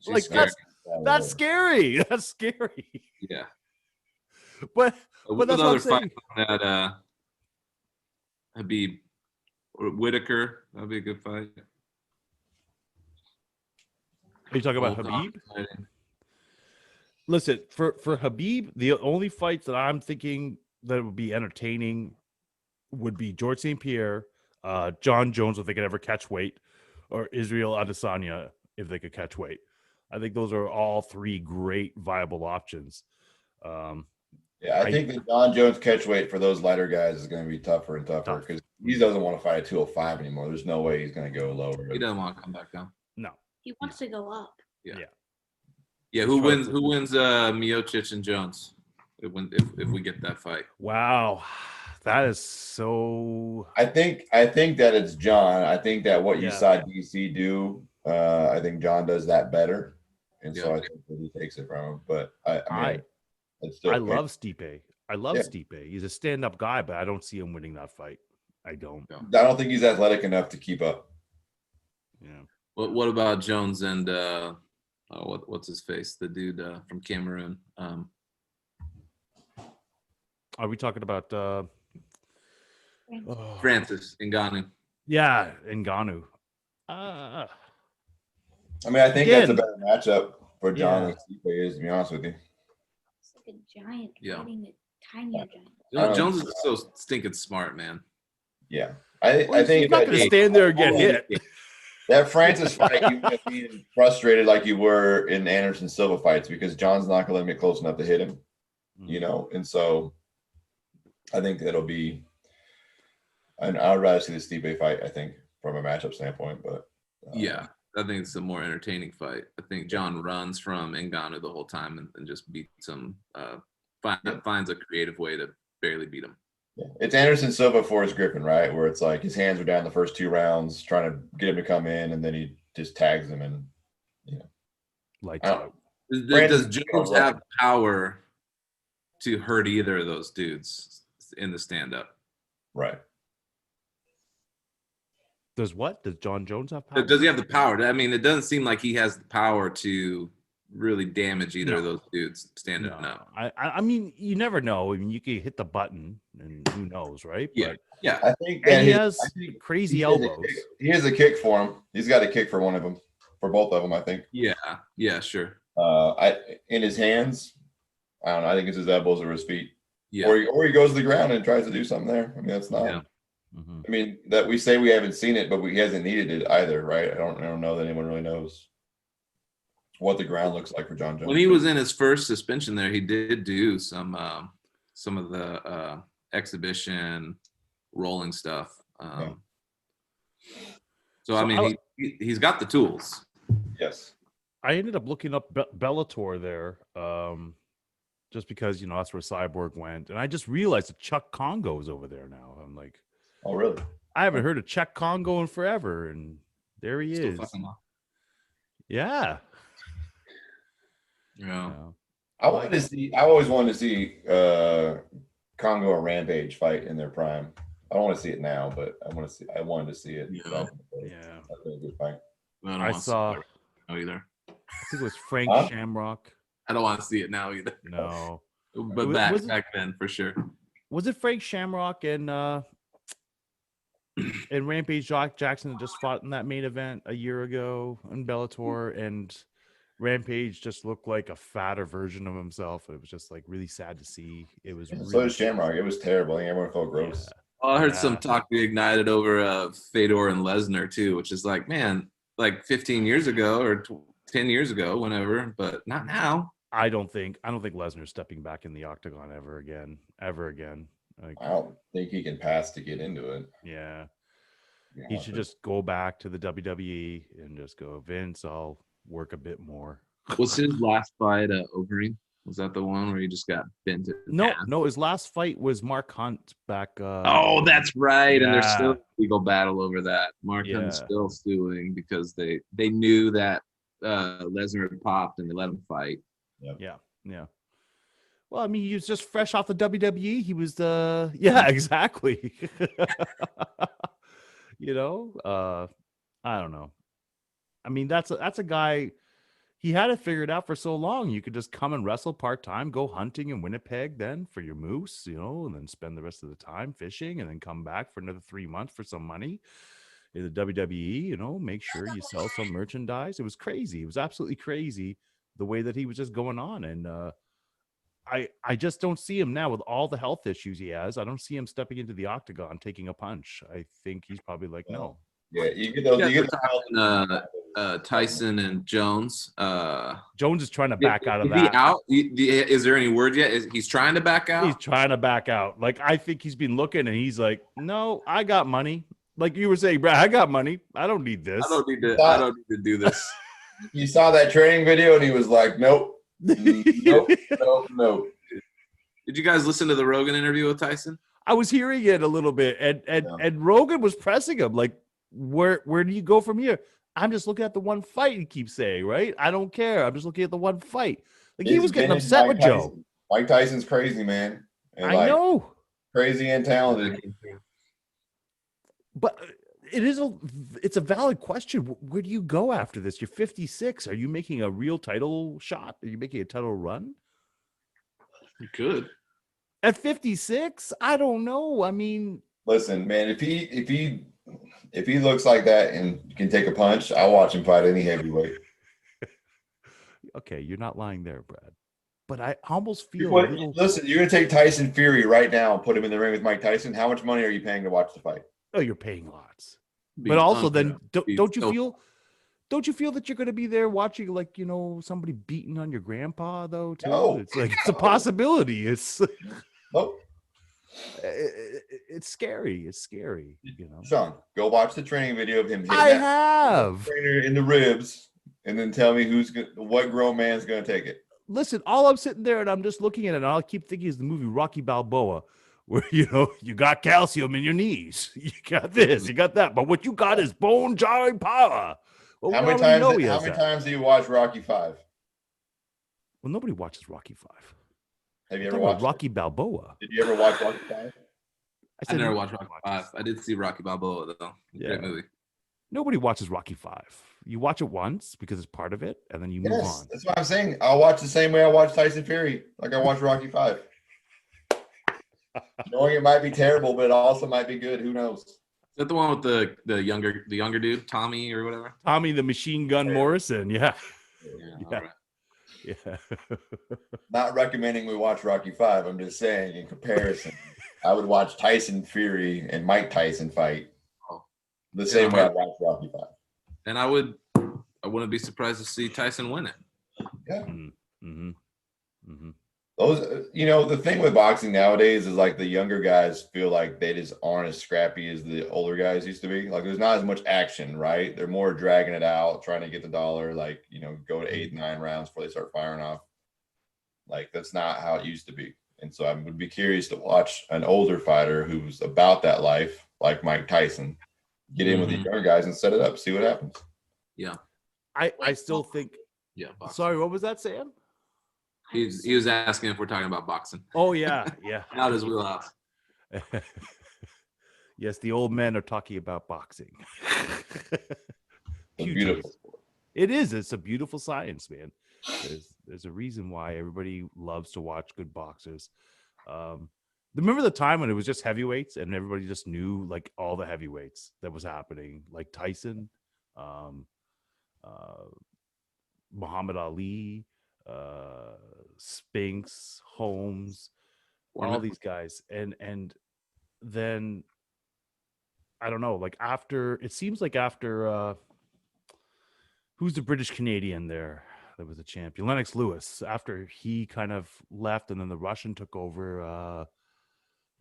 Like that's scary. That's scary. Yeah. But that's another what I'm saying. fight that Habib or Whitaker. That'd be a good fight. Are you talking about Habib? Listen, for Habib, the only fights that I'm thinking that would be entertaining would be George St. Pierre, John Jones if they could ever catch weight, or Israel Adesanya if they could catch weight. I think those are all 3 great viable options. Yeah, I think that John Jones catch weight for those lighter guys is going to be tougher and tougher because he doesn't want to fight at 205 anymore. There's no way he's going to go lower. He doesn't want to come back down. No, He wants to go up. Yeah. Who wins? Miocic and Jones? If we get that fight. Wow, that is so. I think that it's John. I think that what you saw DC do, I think John does that better, and so I think that he takes it from him. But I love Stipe. I love Stipe. He's a stand-up guy, but I don't see him winning that fight. I don't. I don't think he's athletic enough to keep up. Yeah. What about Jones and what's his face? The dude from Cameroon. Are we talking about Francis Ngannou? Yeah, Ngannou. I mean, I think that's a better matchup for John than Stipe is, to be honest with you. It's like a giant fighting a tinier giant. Jones is so stinking smart, man. Yeah. I think he's not going to stand there and get hit. That Francis fight, you would be frustrated like you were in Anderson Silva fights because John's not going to let him get close enough to hit him, you know? And so I think that'll be, and I would rather see the Stipe fight, I think, from a matchup standpoint. But I think it's a more entertaining fight. I think John runs from Ngannou the whole time and just beats him, finds a creative way to barely beat him. Yeah. It's Anderson Silva Forrest Griffin, right? Where it's like his hands were down the first 2 rounds, trying to get him to come in, and then he just tags him and, Like, does Jones have power to hurt either of those dudes in the stand-up? Right. Does John Jones have power? Does he have the power? I mean, it doesn't seem like he has the power to really damage either of those dudes standing up. I mean, you never know. I mean, you could hit the button, and who knows, right? Yeah. But, I think that he has crazy elbows. He has a kick for him. He's got a kick for one of them, for both of them, I think. Yeah, sure. In his hands, I don't know. I think it's his elbows or his feet. Yeah. Or he goes to the ground and tries to do something there. I mean, that's not. Yeah. Mm-hmm. I mean, that we say we haven't seen it, but he hasn't needed it either, right? I don't know that anyone really knows what the ground looks like for John Jones. When he was in his first suspension there, he did do some of the exhibition rolling stuff. So I mean, he's got the tools. Yes. I ended up looking up Bellator there, just because that's where Cyborg went, and I just realized that Chuck Congo is over there now. I'm like, oh really? I haven't heard of Chuck Congo in forever, and there he is. Yeah. Yeah. I always wanted to see Congo and Rampage fight in their prime. I don't want to see it now, but I wanted to see it. Yeah. That's a good fight. I saw either. I think it was Frank Shamrock. I don't want to see it now either. No. But back then for sure. Was it Frank Shamrock and Rampage Jackson that just fought in that main event a year ago in Bellator, and Rampage just looked like a fatter version of himself. It was just like really sad to see. It was really so did Shamrock. It was terrible. I think everyone felt gross. Yeah. Well, I heard some talk reignited over Fedor and Lesnar too, which is like, man, like 15 years ago or 10 years ago, whenever, but not now. I don't think Lesnar's stepping back in the octagon ever again. Like, I don't think he can pass to get into it. yeah. He should just go back to the WWE and just go, Vince, I'll work a bit more. Was his last fight Overeem? Was that the one where he just got bent? No, his last fight was Mark Hunt back. Oh, that's right. Yeah. And there's still a legal battle over that. Mark Hunt's still suing because they knew that Lesnar had popped and they let him fight. Yeah. Well, I mean, he was just fresh off the WWE. He was exactly. I don't know. I mean, that's a guy. He had it figured out for so long. You could just come and wrestle part-time, go hunting in Winnipeg then for your moose, and then spend the rest of the time fishing and then come back for another 3 months for some money in the WWE, make sure you sell some merchandise. It was crazy. It was absolutely crazy the way that he was just going on. And I just don't see him now with all the health issues he has. I don't see him stepping into the octagon, taking a punch. I think he's probably like, no. Yeah, you get those. Tyson and Jones. Jones is trying to back out of is that. He out? Is there any word yet? He's trying to back out? He's trying to back out. Like, I think he's been looking and he's like, no, I got money. Like you were saying, Brad, I got money. I don't need this. I don't need to do this. You saw that training video and he was like, nope. Nope. Did you guys listen to the Rogan interview with Tyson? I was hearing it a little bit, and Rogan was pressing him like, where do you go from here? I'm just looking at the one fight, he keeps saying, right? I don't care. I'm just looking at the one fight. Like, he was getting upset with Joe. Mike Tyson's crazy, man. And I know. Crazy and talented. But it's a valid question. Where do you go after this? You're 56. Are you making a real title shot? Are you making a title run? You could. At 56? I don't know. I mean, listen, man, if he looks like that and can take a punch, I'll watch him fight any heavyweight. Okay, you're not lying there, Brad. But I almost feel listen, you're gonna take Tyson Fury right now and put him in the ring with Mike Tyson. How much money are you paying to watch the fight? Oh, you're paying lots. But also, then don't you feel that you're going to be there watching, like, somebody beating on your grandpa though too? No. It's like, it's a possibility. It's nope. It's scary. It's scary. Sean, go watch the training video of him hitting I have trainer in the ribs, and then tell me what grown man's going to take it. Listen, all I'm sitting there and I'm just looking at it, and all I keep thinking is the movie Rocky Balboa, where you got calcium in your knees, you got this, you got that, but what you got is bone jarring power. Well, how many times do you watch Rocky 5? Well, nobody watches Rocky 5. Have you ever watched Rocky Balboa? Did you ever watch Rocky 5? I never watched Rocky 5. I did see Rocky Balboa though. Yeah. Great movie. Nobody watches Rocky 5. You watch it once because it's part of it, and then you move on. That's what I'm saying. I'll watch the same way I watch Tyson Fury, like I watch Rocky 5. Knowing it might be terrible, but it also might be good. Who knows? Is that the one with the younger dude, Tommy or whatever? Tommy the Machine Gun Morrison. Yeah. Yeah. Not recommending we watch Rocky 5. I'm just saying, in comparison, I would watch Tyson Fury and Mike Tyson fight the same way I watch Rocky 5. And I wouldn't be surprised to see Tyson win it. Yeah. Mm-hmm. Mm-hmm. Those, the thing with boxing nowadays is like the younger guys feel like they just aren't as scrappy as the older guys used to be. Like, there's not as much action, right? They're more dragging it out, trying to get the dollar, like, go to 8, 9 rounds before they start firing off. Like, that's not how it used to be. And so I would be curious to watch an older fighter who's about that life, like Mike Tyson, get in with these younger guys and set it up, see what happens. Yeah. I still think. Yeah. Boxing. Sorry, what was that, Sam? He was asking if we're talking about boxing. Oh, yeah. Out his wheelhouse. Yes, the old men are talking about boxing. Beautiful sport. It is. It's a beautiful science, man. There's a reason why everybody loves to watch good boxers. Remember the time when it was just heavyweights and everybody just knew like all the heavyweights that was happening, like Tyson, Muhammad Ali, Spinks, Holmes, all these guys. And then I don't know, like after it seems like after who's the British Canadian there that was a champion? Lennox Lewis. After he kind of left and then the Russian took over,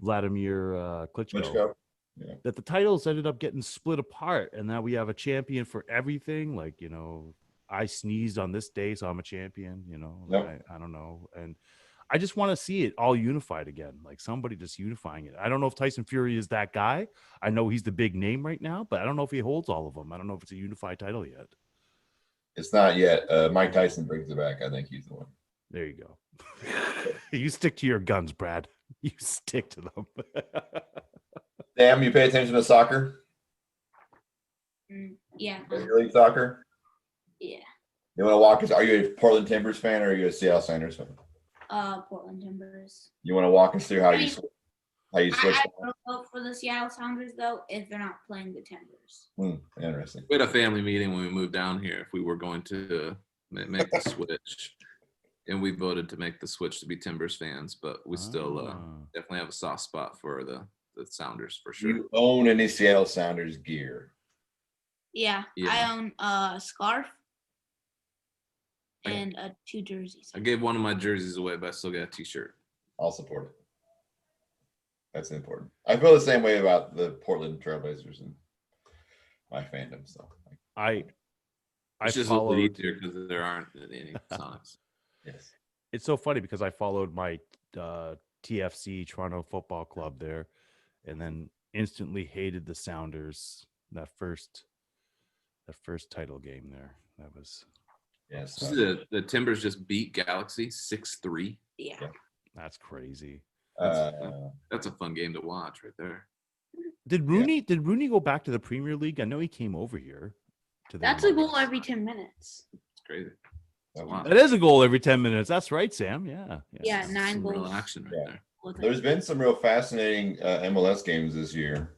Vladimir Klitschko. Yeah. That the titles ended up getting split apart, and now we have a champion for everything. Like, you know, I sneezed on this day, so I'm a champion. You know, Yep. I don't know, and I just want to see it all unified again, like somebody just unifying it. I don't know if Tyson Fury is that guy. I know he's the big name right now, but I don't know if he holds all of them. I don't know if it's a unified title yet. It's not yet. Mike Tyson brings it back. I think he's the one. There you go. You stick to your guns, Brad. You stick to them. Sam, you pay attention to soccer? Yeah. Major League Soccer? Yeah. You want to walk us? Are you a Portland Timbers fan or are you a Seattle Sounders fan? Portland Timbers. You want to walk us through how you switch? I don't vote for the Seattle Sounders though if they're not playing the Timbers. Interesting. We had a family meeting when we moved down here if we were going to make the switch. And we voted to make the switch to be Timbers fans, but we still definitely have a soft spot for the Sounders for sure. You own any Seattle Sounders gear? Yeah. I own a scarf and 2 jerseys. I gave one of my jerseys away, but I still got a T-shirt. I'll support it. That's important. I feel the same way about the Portland Trailblazers and my fandom. So I It's just a little easier because there aren't any Sonics. yes. It's so funny because I followed my TFC Toronto Football Club there, and then instantly hated the Sounders that first title game there. That was Yes. The Timbers just beat Galaxy 6-3. Yeah. that's crazy. That's a fun game to watch right there. Did Rooney go back to the Premier League? I know he came over here. That's a goal every 10 minutes. It's crazy. That is a goal every 10 minutes. That's right, Sam. Yeah. Yeah, 9 Some goals. real action right there. There's been some real fascinating MLS games this year.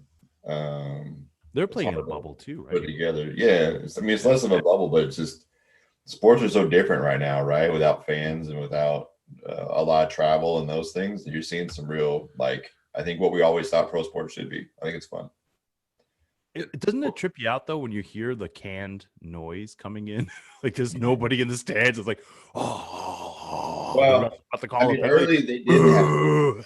They're playing in a bubble too, Put right? together. Yeah. It's less of a bubble, but it's just sports are so different right now, right? Without fans and without a lot of travel and those things, you're seeing some real, like, I think what we always thought pro sports should be. I think it's fun. Doesn't it trip you out though when you hear the canned noise coming in? Like there's nobody in the stands. It's like, oh, Well, early they did have.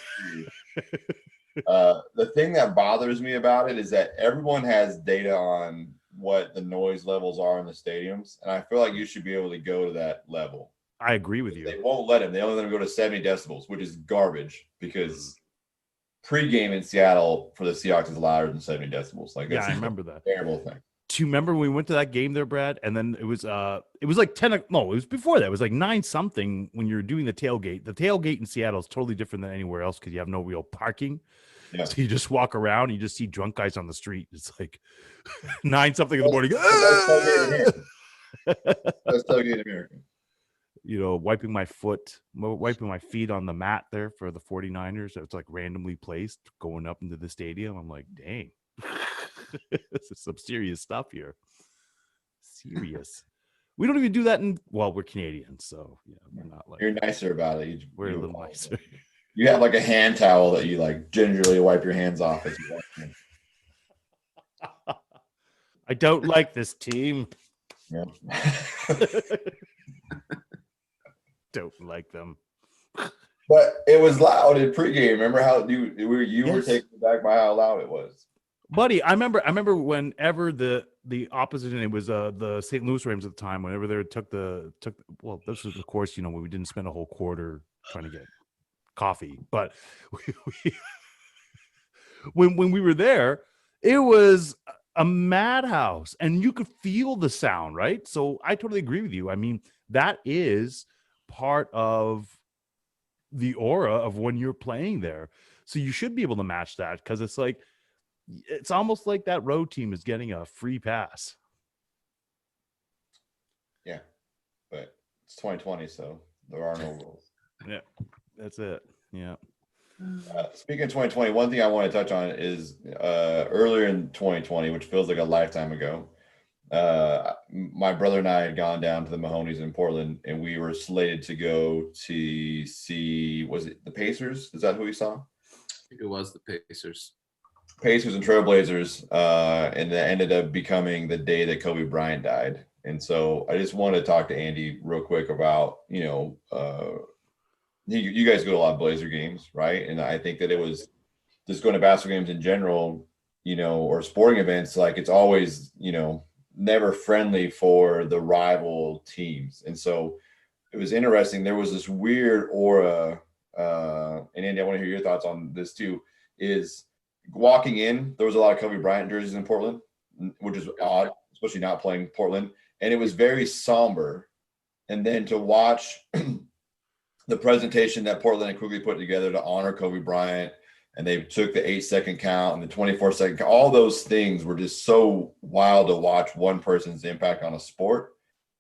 The thing that bothers me about it is that everyone has data on what the noise levels are in the stadiums, and I feel like you should be able to go to that level. I agree with you. They won't let them. They only let them go to 70 decibels, which is garbage because pregame in Seattle for the Seahawks is louder than 70 decibels. Like, that's I remember that. Terrible thing. Do you remember when we went to that game there, Brad? And then it was like 10. No, it was before that. It was like 9 something when you're doing the tailgate. The tailgate in Seattle is totally different than anywhere else because you have no real parking. Yeah. So you just walk around and you just see drunk guys on the street. It's like 9 something in the morning. That's tailgate American. You know, wiping my feet on the mat there for the 49ers. It's like randomly placed going up into the stadium. I'm like, dang, this is some serious stuff here. Serious. We don't even do that we're Canadians, so yeah, we're not like. You're nicer about it. We're a little nicer. You have like a hand towel that you like gingerly wipe your hands off as you walk in. I don't like this team. Yeah. Don't like them. But it was loud in pregame. Remember how you were taken back by how loud it was, buddy? I remember whenever the opposite, and it was the St. Louis Rams at the time. Whenever they took well, this was of course when we didn't spend a whole quarter trying to get coffee, but when we were there, it was a madhouse, and you could feel the sound, right? So I totally agree with you. I mean, that is part of the aura of when you're playing there. So you should be able to match that because it's almost like that road team is getting a free pass. Yeah, but it's 2020, so There are no rules. Yeah, that's it. Yeah. Speaking of 2020, one thing I want to touch on is earlier in 2020, which feels like a lifetime ago, my brother and I had gone down to the Mahoney's in Portland, and we were slated to go to see, was it the Pacers? Is that who we saw? I think it was the Pacers. Pacers and Trailblazers, and that ended up becoming the day that Kobe Bryant died. And so I just wanted to talk to Andy real quick about, you guys go to a lot of Blazer games, right? And I think that it was just going to basketball games in general, or sporting events, like it's always, never friendly for the rival teams. And so it was interesting. There was this weird aura, and Andy, I want to hear your thoughts on this too, is walking in, there was a lot of Kobe Bryant jerseys in Portland, which is odd, especially not playing Portland. And it was very somber. And then to watch the presentation that Portland had quickly put together to honor Kobe Bryant, and they took the 8-second count and the 24-second count, all those things were just so wild to watch one person's impact on a sport.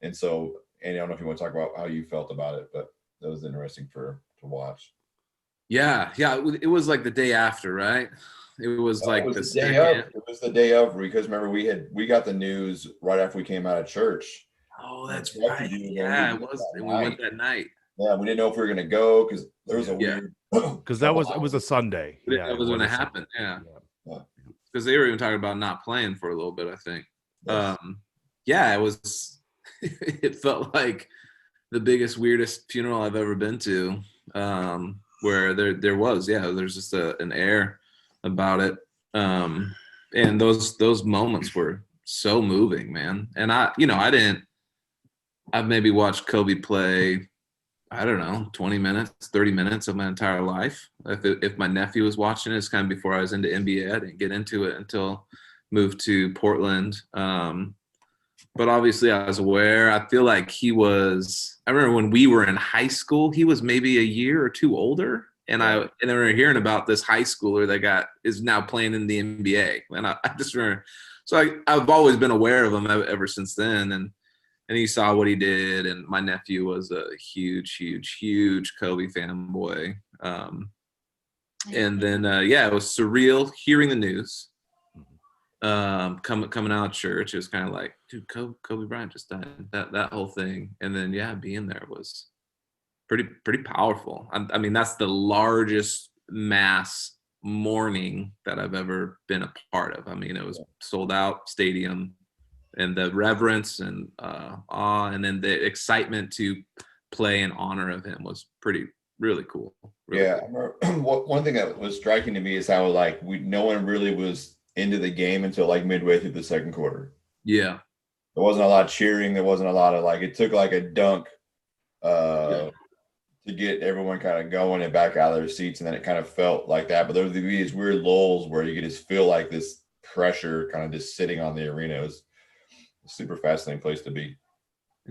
And so, Andy, I don't know if you want to talk about how you felt about it, but that was interesting to watch. Yeah. It was like the day after, right? It was like the day of. It was the day of, because remember we got the news right after we came out of church. Oh, that's right. Yeah, it was. And we went that night. Yeah, we didn't know if we were gonna go because there was a weird. Because it was a Sunday. Yeah, it was going to happen. Yeah, because they were even talking about not playing for a little bit, I think. Yes. It was. It felt like the biggest, weirdest funeral I've ever been to. Where there's just an air about it, and those moments were so moving, man. And I've maybe watched Kobe play, I don't know, 20 minutes, 30 minutes of my entire life. If my nephew was watching it, it's kind of before I was into NBA. I didn't get into it until moved to Portland. But obviously I was aware. I feel like I remember when we were in high school, he was maybe a year or two older. And I remember hearing about this high schooler that is now playing in the NBA. And I just remember, so I've always been aware of him ever since then. And he saw what he did. And my nephew was a huge, huge, huge Kobe fanboy. And then, it was surreal hearing the news. Coming out of church, it was kind of like, dude, Kobe Bryant just died. That whole thing. And then, being there was pretty powerful. I mean, that's the largest mass mourning that I've ever been a part of. I mean, it was sold out stadium, and the reverence and awe, and then the excitement to play in honor of him was really cool. Really cool. One thing that was striking to me is how no one really was into the game until midway through the second quarter. Yeah. There wasn't a lot of cheering. There wasn't a lot of it took a dunk to get everyone kind of going and back out of their seats. And then it kind of felt like that. But there would be these weird lulls where you could just feel like this pressure kind of just sitting on the arena. It was a super fascinating place to be.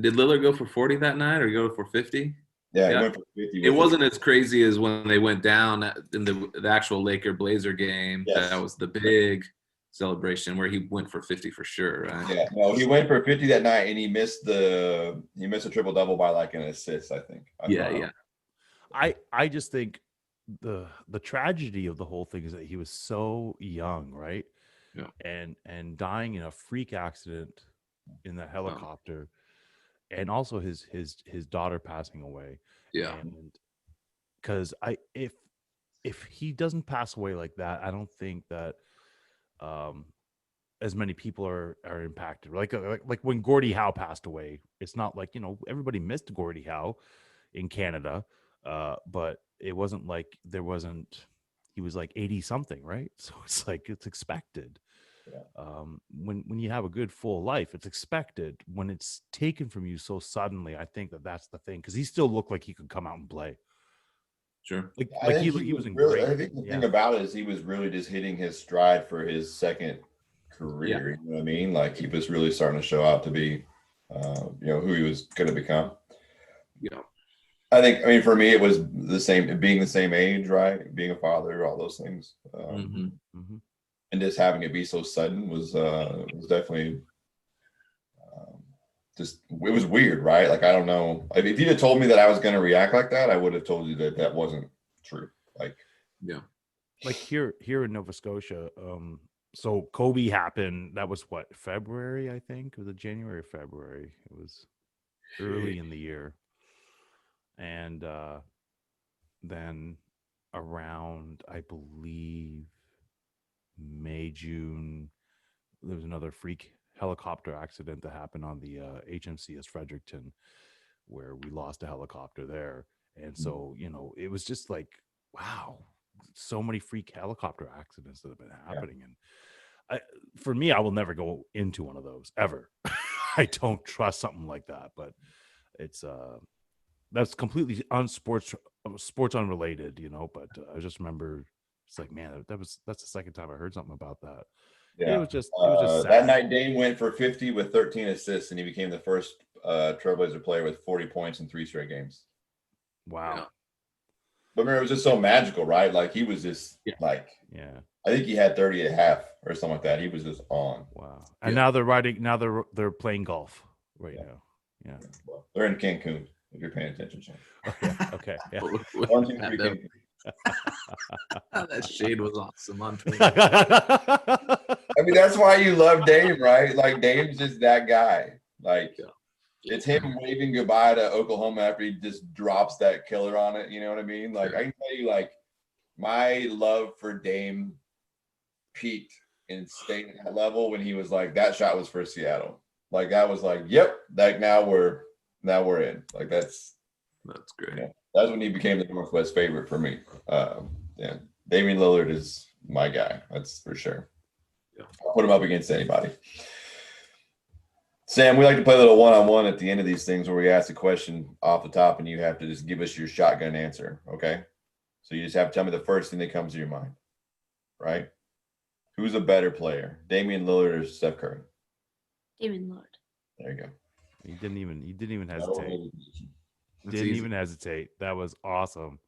Did Lillard go for 40 that night or go for 50? Yeah, he went for 50. It wasn't as crazy as when they went down in the actual Laker Blazer game. Yes. That was the big celebration where he went for 50 for sure, right? Yeah, no, he went for 50 that night, and he missed a triple double by an assist, I think. I just think the tragedy of the whole thing is that he was so young, right? Yeah. And dying in a freak accident in the helicopter. And also his daughter passing away. Yeah. And because if he doesn't pass away like that, I don't think that as many people are impacted. Like when Gordie Howe passed away, it's not like, everybody missed Gordie Howe in Canada, but it wasn't like he was 80 something, right? So it's expected. Yeah. When you have a good full life, it's expected. When it's taken from you so suddenly, I think that's the thing, because he still looked like he could come out and play. Sure. He was in really, great. I think the thing about it is he was really just hitting his stride for his second career. Yeah. You know what I mean? He was really starting to show out to be, who he was going to become. Yeah. I think, for me, it was being the same age, right? Being a father, all those things. And just having it be so sudden was definitely just it was weird, right? Like I don't know. If you had told me that I was going to react like that, I would have told you that that wasn't true. Like Yeah. Like here in Nova Scotia, so Kobe happened. That was what, February, I think. Was it January or February? It was early in the year. And then around, I believe, May, June, there was another freak helicopter accident that happened on the HMCS Fredericton, where we lost a helicopter there. And so, it was just like, wow, so many freak helicopter accidents that have been happening. And for me, I will never go into one of those ever. I don't trust something like that, but it's that's completely sports unrelated, but I just remember it's like, man, that's the second time I heard something about that. yeah, It was just sad. that night Dame went for 50 with 13 assists, and he became the first Trailblazer player with 40 points in 3 straight games. Wow. Yeah. But remember, it was just so magical, right? Like he was just like, Yeah. I think he had 30 at half or something like that. He was just on. Wow. And now they're playing golf right now. Yeah. Well, they're in Cancun if you're paying attention, Sean. Okay. Yeah. 1, 2, 3, Cancun. That shade was awesome on Twitter. I mean, that's why you love Dame, right? Like Dame's just that guy. Like it's him waving goodbye to Oklahoma after he just drops that killer on it. You know what I mean? Like I can tell you, like my love for Dame peaked in state level when he was like, that shot was for Seattle. Like that was like, yep, like now we're in. Like that's great. Yeah, that's when he became the Northwest favorite for me. Yeah, Damian Lillard is my guy. That's for sure. Yeah. I'll put him up against anybody. Sam, we like to play a little one-on-one at the end of these things where we ask a question off the top and you have to just give us your shotgun answer, okay? So you just have to tell me the first thing that comes to your mind, right? Who's a better player, Damian Lillard or Steph Curry? Damian Lillard. There you go. You didn't even hesitate. Didn't even hesitate. That was awesome.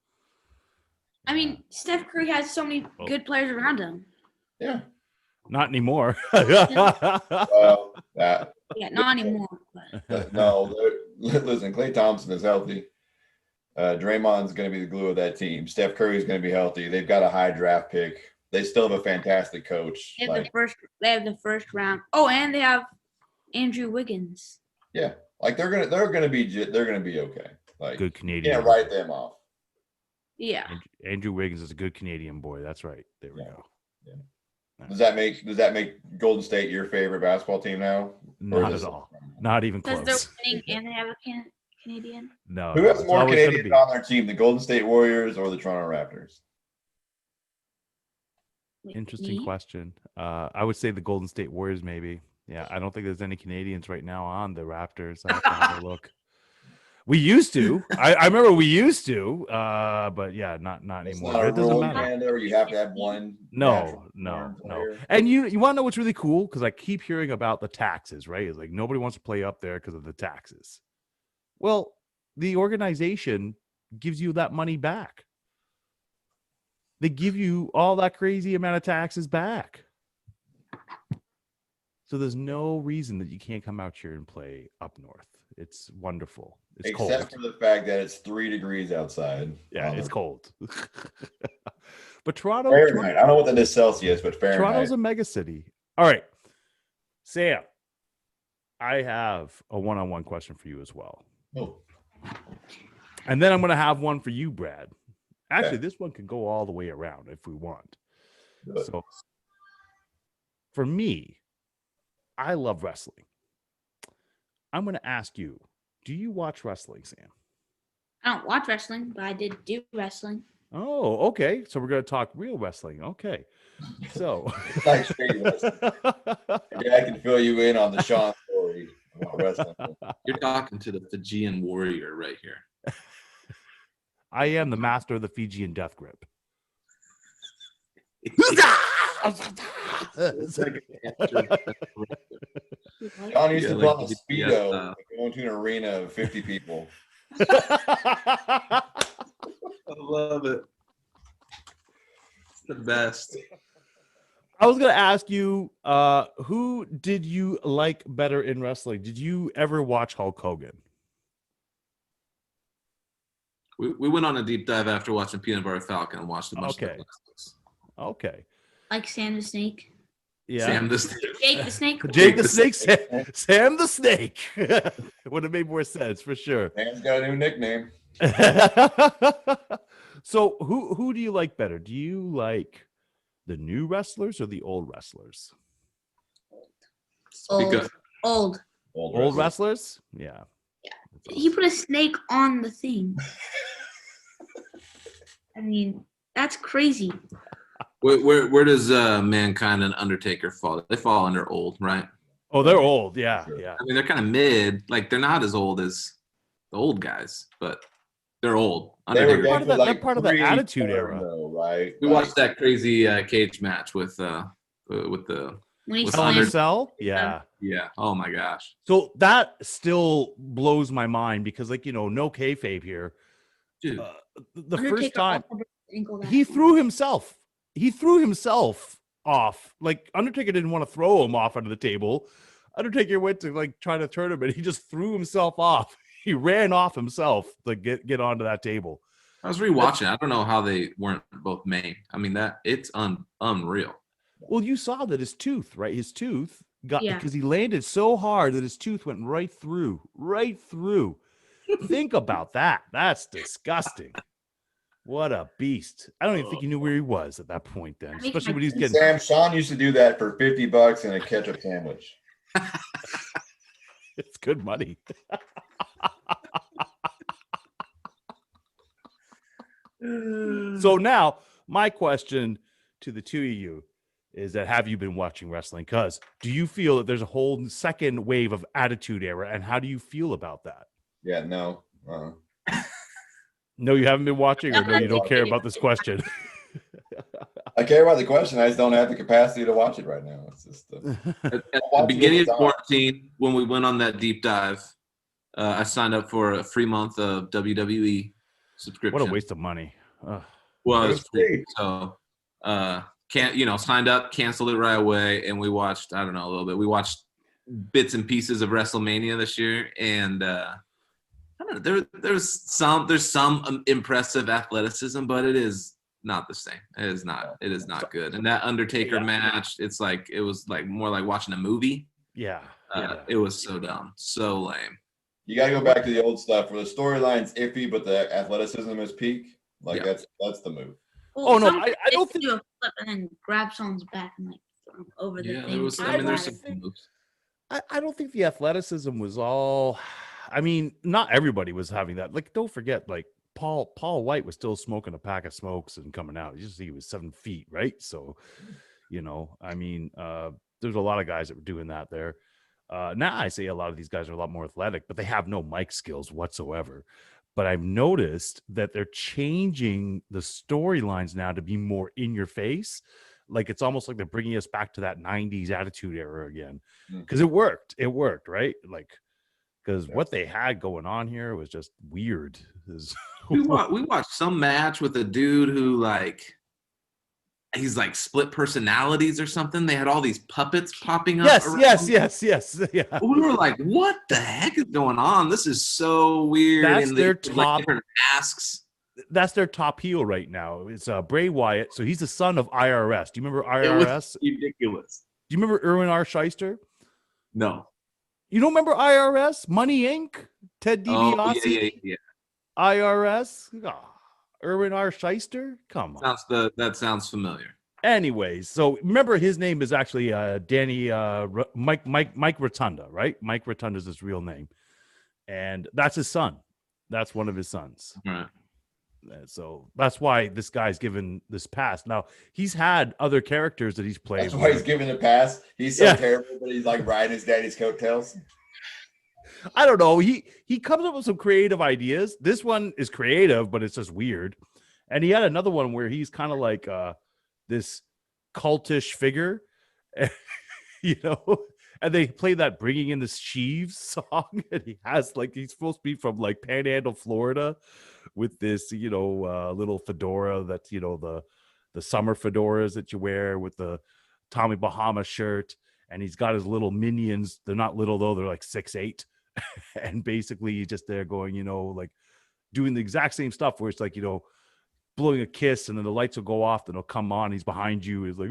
I mean, Steph Curry has so many good players around him. Yeah. Not anymore. Well, Yeah, not anymore. But. No, listen, Klay Thompson is healthy. Draymond's going to be the glue of that team. Steph Curry is going to be healthy. They've got a high draft pick. They still have a fantastic coach. They have the first round. Oh, and they have Andrew Wiggins. Yeah, like they're gonna be okay. Like good Canadian. You can't write them off. Yeah. Andrew Wiggins is a good Canadian boy. That's right. There we go. Yeah. Does that make Golden State your favorite basketball team now? Not at all. Not even close. Because they're winning and they have a Canadian. No. Who has more Canadians on their team, the Golden State Warriors or the Toronto Raptors? Interesting question. I would say the Golden State Warriors, maybe. Yeah, I don't think there's any Canadians right now on the Raptors. I have to have a look. We used to. I remember we used to, but yeah, not anymore. Not it doesn't matter. Canada, you have to have one. No. And you want to know what's really cool? Because I keep hearing about the taxes, right? It's like nobody wants to play up there because of the taxes. Well, the organization gives you that money back. They give you all that crazy amount of taxes back. So there's no reason that you can't come out here and play up north. It's wonderful. It's Except cold. for the fact that it's 3 degrees outside. Yeah, it's cold. But Toronto, Fahrenheit. I don't know what that is Celsius, but Fahrenheit. Toronto's a mega city. All right, Sam, I have a one-on-one question for you as well. Oh. And then I'm going to have one for you, Brad. Actually, Okay. this one can go all the way around if we want. Good. So, for me, I love wrestling. I'm going to ask you, do you watch wrestling, Sam? I don't watch wrestling, but I did do wrestling. Oh, okay. So we're going to talk real wrestling. Okay. So Nice straight wrestling. Yeah, I can fill you in on the Sean story about wrestling. You're talking to the Fijian warrior right here. I am the master of the Fijian death grip. John used to Yeah, put like on the the Speedo GPS, and go into an arena of 50 people. I love it. It's the best. I was gonna ask you, who did you like better in wrestling? Did you ever watch Hulk Hogan? We went on a deep dive after watching Peanut Butter Falcon and watched a bunch Okay. of the classics. Okay. Like Sam the Snake. Yeah. Sam the Snake. Jake the Snake. Jake the Snake, Sam the Snake. Would have made more sense for sure. Sam's got a new nickname. So who do you like better? Do you like the new wrestlers or the old wrestlers? Speak up. Old. Old wrestlers? Yeah. He put a snake on the thing. I mean, that's crazy. Where does Mankind and Undertaker fall? They fall under old, right? Oh, they're old. Yeah. Sure. Yeah. I mean, they're kind of mid. Like, they're not as old as the old guys, but they're old. They were Undertaker. part of that- they're part of the pretty Attitude firm, Era. though, right? We watched that crazy cage match with the When he With Hell in a slammed, Cell? Yeah. yeah. Oh my gosh, So that still blows my mind because, like, no kayfabe here. dude. The Undertaker first time also broke his ankle that he time. threw himself. He threw himself off. Like, Undertaker didn't want to throw him off under the table. Undertaker went to like try to turn him, but he just threw himself off. He ran off himself to get onto that table. I was rewatching. I don't know how they weren't both maimed. I mean, it's unreal. Well, you saw that his tooth, right? His tooth got Yeah. because he landed so hard that his tooth went right through. Think about that. That's disgusting. What a beast. I don't even think he knew where he was at that point then, makes especially my when he's sense. getting. Sam, Sean used to do that for $50 and a ketchup sandwich. It's good money. So now my question to the two of you is that have you been watching wrestling? Because do you feel that there's a whole second wave of Attitude Era, and how do you feel about that? Yeah, no. No, you haven't been watching, or no, you don't care about this question. I care about the question. I just don't have the capacity to watch it right now. It's just At the watch beginning it of all the time. quarantine, when we went on that deep dive, I signed up for a free month of WWE subscription. What a waste of money. Ugh. Well, It it was was free. free. So, signed up, canceled it right away, and we watched. I don't know a little bit. We watched bits and pieces of WrestleMania this year, and I don't know. There's some impressive athleticism, but it is not the same. It is not good. And that Undertaker match, it was like more like watching a movie. Yeah. It was so dumb, so lame. You got to go back to the old stuff where the storyline's iffy, but the athleticism is peak. Like Yeah. that's the move. Well, Oh, no, some I don't guys do a flip and then grab someone's back and like throw him over the Yeah, thing. there was. to I mean, the there's side. some moves. I don't think the athleticism was all. I mean, not everybody was having that. Like, don't forget, like Paul White was still smoking a pack of smokes and coming out. He was 7 feet, right? So, I mean, there's a lot of guys that were doing that there. Now I say a lot of these guys are a lot more athletic, but they have no mic skills whatsoever. But I've noticed that they're changing the storylines now to be more in your face. Like, it's almost like they're bringing us back to that 90s Attitude Era again. Because it worked, right? Like, because what they had going on here was just weird. We watched some match with a dude who he's like split personalities or something. They had all these puppets popping up. Yes. Yeah. We were like, what the heck is going on? This is so weird. That's And their they had, like, top- different masks. That's their top heel right now. It's Bray Wyatt. So he's the son of IRS. Do you remember It IRS? was ridiculous. Do you remember Erwin R. Shyster? No. You don't remember IRS? Money Inc. Ted DiBiase? Oh, yeah. IRS? Oh, Erwin R. Shyster? Come on. That sounds familiar. Anyways, so remember his name is actually Mike Rotunda, right? Mike Rotunda is his real name. And that's his son. That's one of his sons. All right. So that's why this guy's given this pass. Now, he's had other characters that he's played. That's why he's giving the pass. He's so terrible, but he's like riding his daddy's coattails. I don't know. He comes up with some creative ideas. This one is creative, but it's just weird. And he had another one where he's kind of like this cultish figure, and they play that Bringing in the Sheaves song. And he has he's supposed to be from like Panhandle, Florida, with this, little fedora that's, the summer fedoras that you wear with the Tommy Bahama shirt, and he's got his little minions. They're not little though; they're like 6'8", and basically he's just there going, like doing the exact same stuff where it's like, blowing a kiss, and then the lights will go off, then it'll come on. He's behind you. He's like,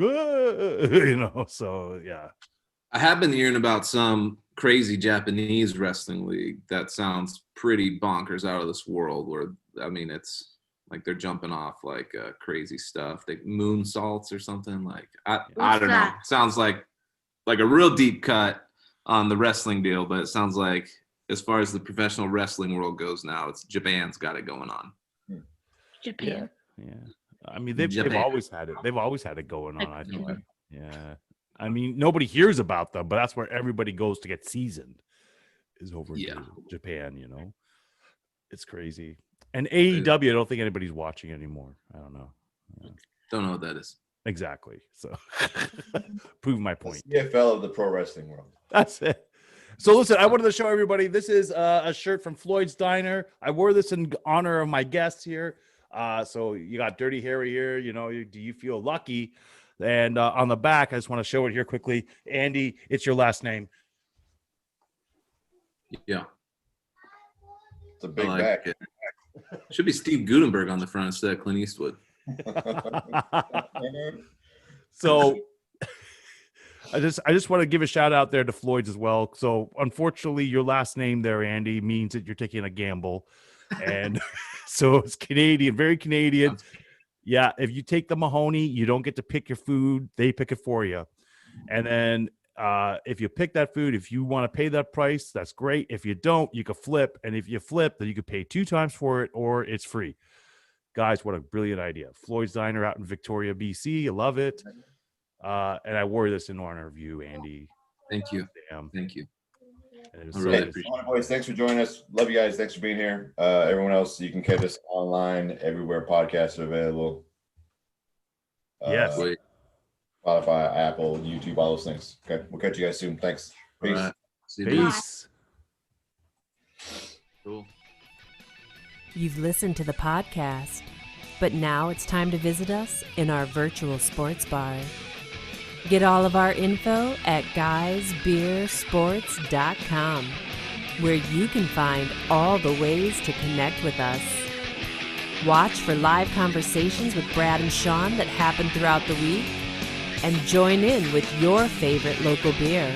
So yeah. I have been hearing about some crazy Japanese wrestling league that sounds pretty bonkers, out of this world. Where it's like they're jumping off like crazy stuff, like moonsaults or something. Like I don't know. Sounds like a real deep cut on the wrestling deal, but it sounds like as far as the professional wrestling world goes now, it's Japan's got it going on. Japan. Yeah. I mean, they've always had it. They've always had it going on, I think. Yeah. I mean, nobody hears about them, but that's where everybody goes to get seasoned, is over in Japan, It's crazy. And AEW, I don't think anybody's watching anymore. I don't know. Don't know what that is. Exactly. So prove my point. CFL of the pro wrestling world. That's it. So listen, I wanted to show everybody, this is a shirt from Floyd's Diner. I wore this in honor of my guests here. So you got Dirty Harry here, do you feel lucky? And on the back, I just want to show it here quickly. Andy, it's your last name. Yeah. It's a big back. Should be Steve Gutenberg on the front instead of Clint Eastwood. So I just want to give a shout out there to Floyd's as well. So unfortunately, your last name there, Andy, means that you're taking a gamble. And so it's Canadian, very Canadian. Yeah, if you take the Mahoney, you don't get to pick your food. They pick it for you. And then if you pick that food, if you want to pay that price, that's great. If you don't, you can flip. And if you flip, then you can pay 2 times for it, or it's free. Guys, what a brilliant idea. Floyd's Diner out in Victoria, BC. I love it. And I wore this in honor of you, Andy. Thank you. Damn. Thank you. I really appreciate it. Boys, thanks for joining us. Love you guys. Thanks for being here. Everyone else, you can catch us online everywhere podcasts are available. Yes. Spotify, Apple, YouTube, all those things. Okay. We'll catch you guys soon. Thanks. Peace. Right. See you. Peace. Cool. You've listened to the podcast, but now it's time to visit us in our virtual sports bar. Get all of our info at guysbeersports.com, where you can find all the ways to connect with us. Watch for live conversations with Brad and Sean that happen throughout the week, and join in with your favorite local beer.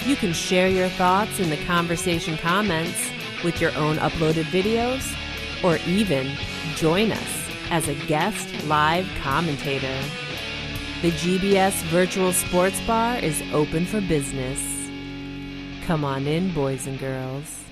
You can share your thoughts in the conversation comments with your own uploaded videos, or even join us as a guest live commentator. The GBS Virtual Sports Bar is open for business. Come on in, boys and girls.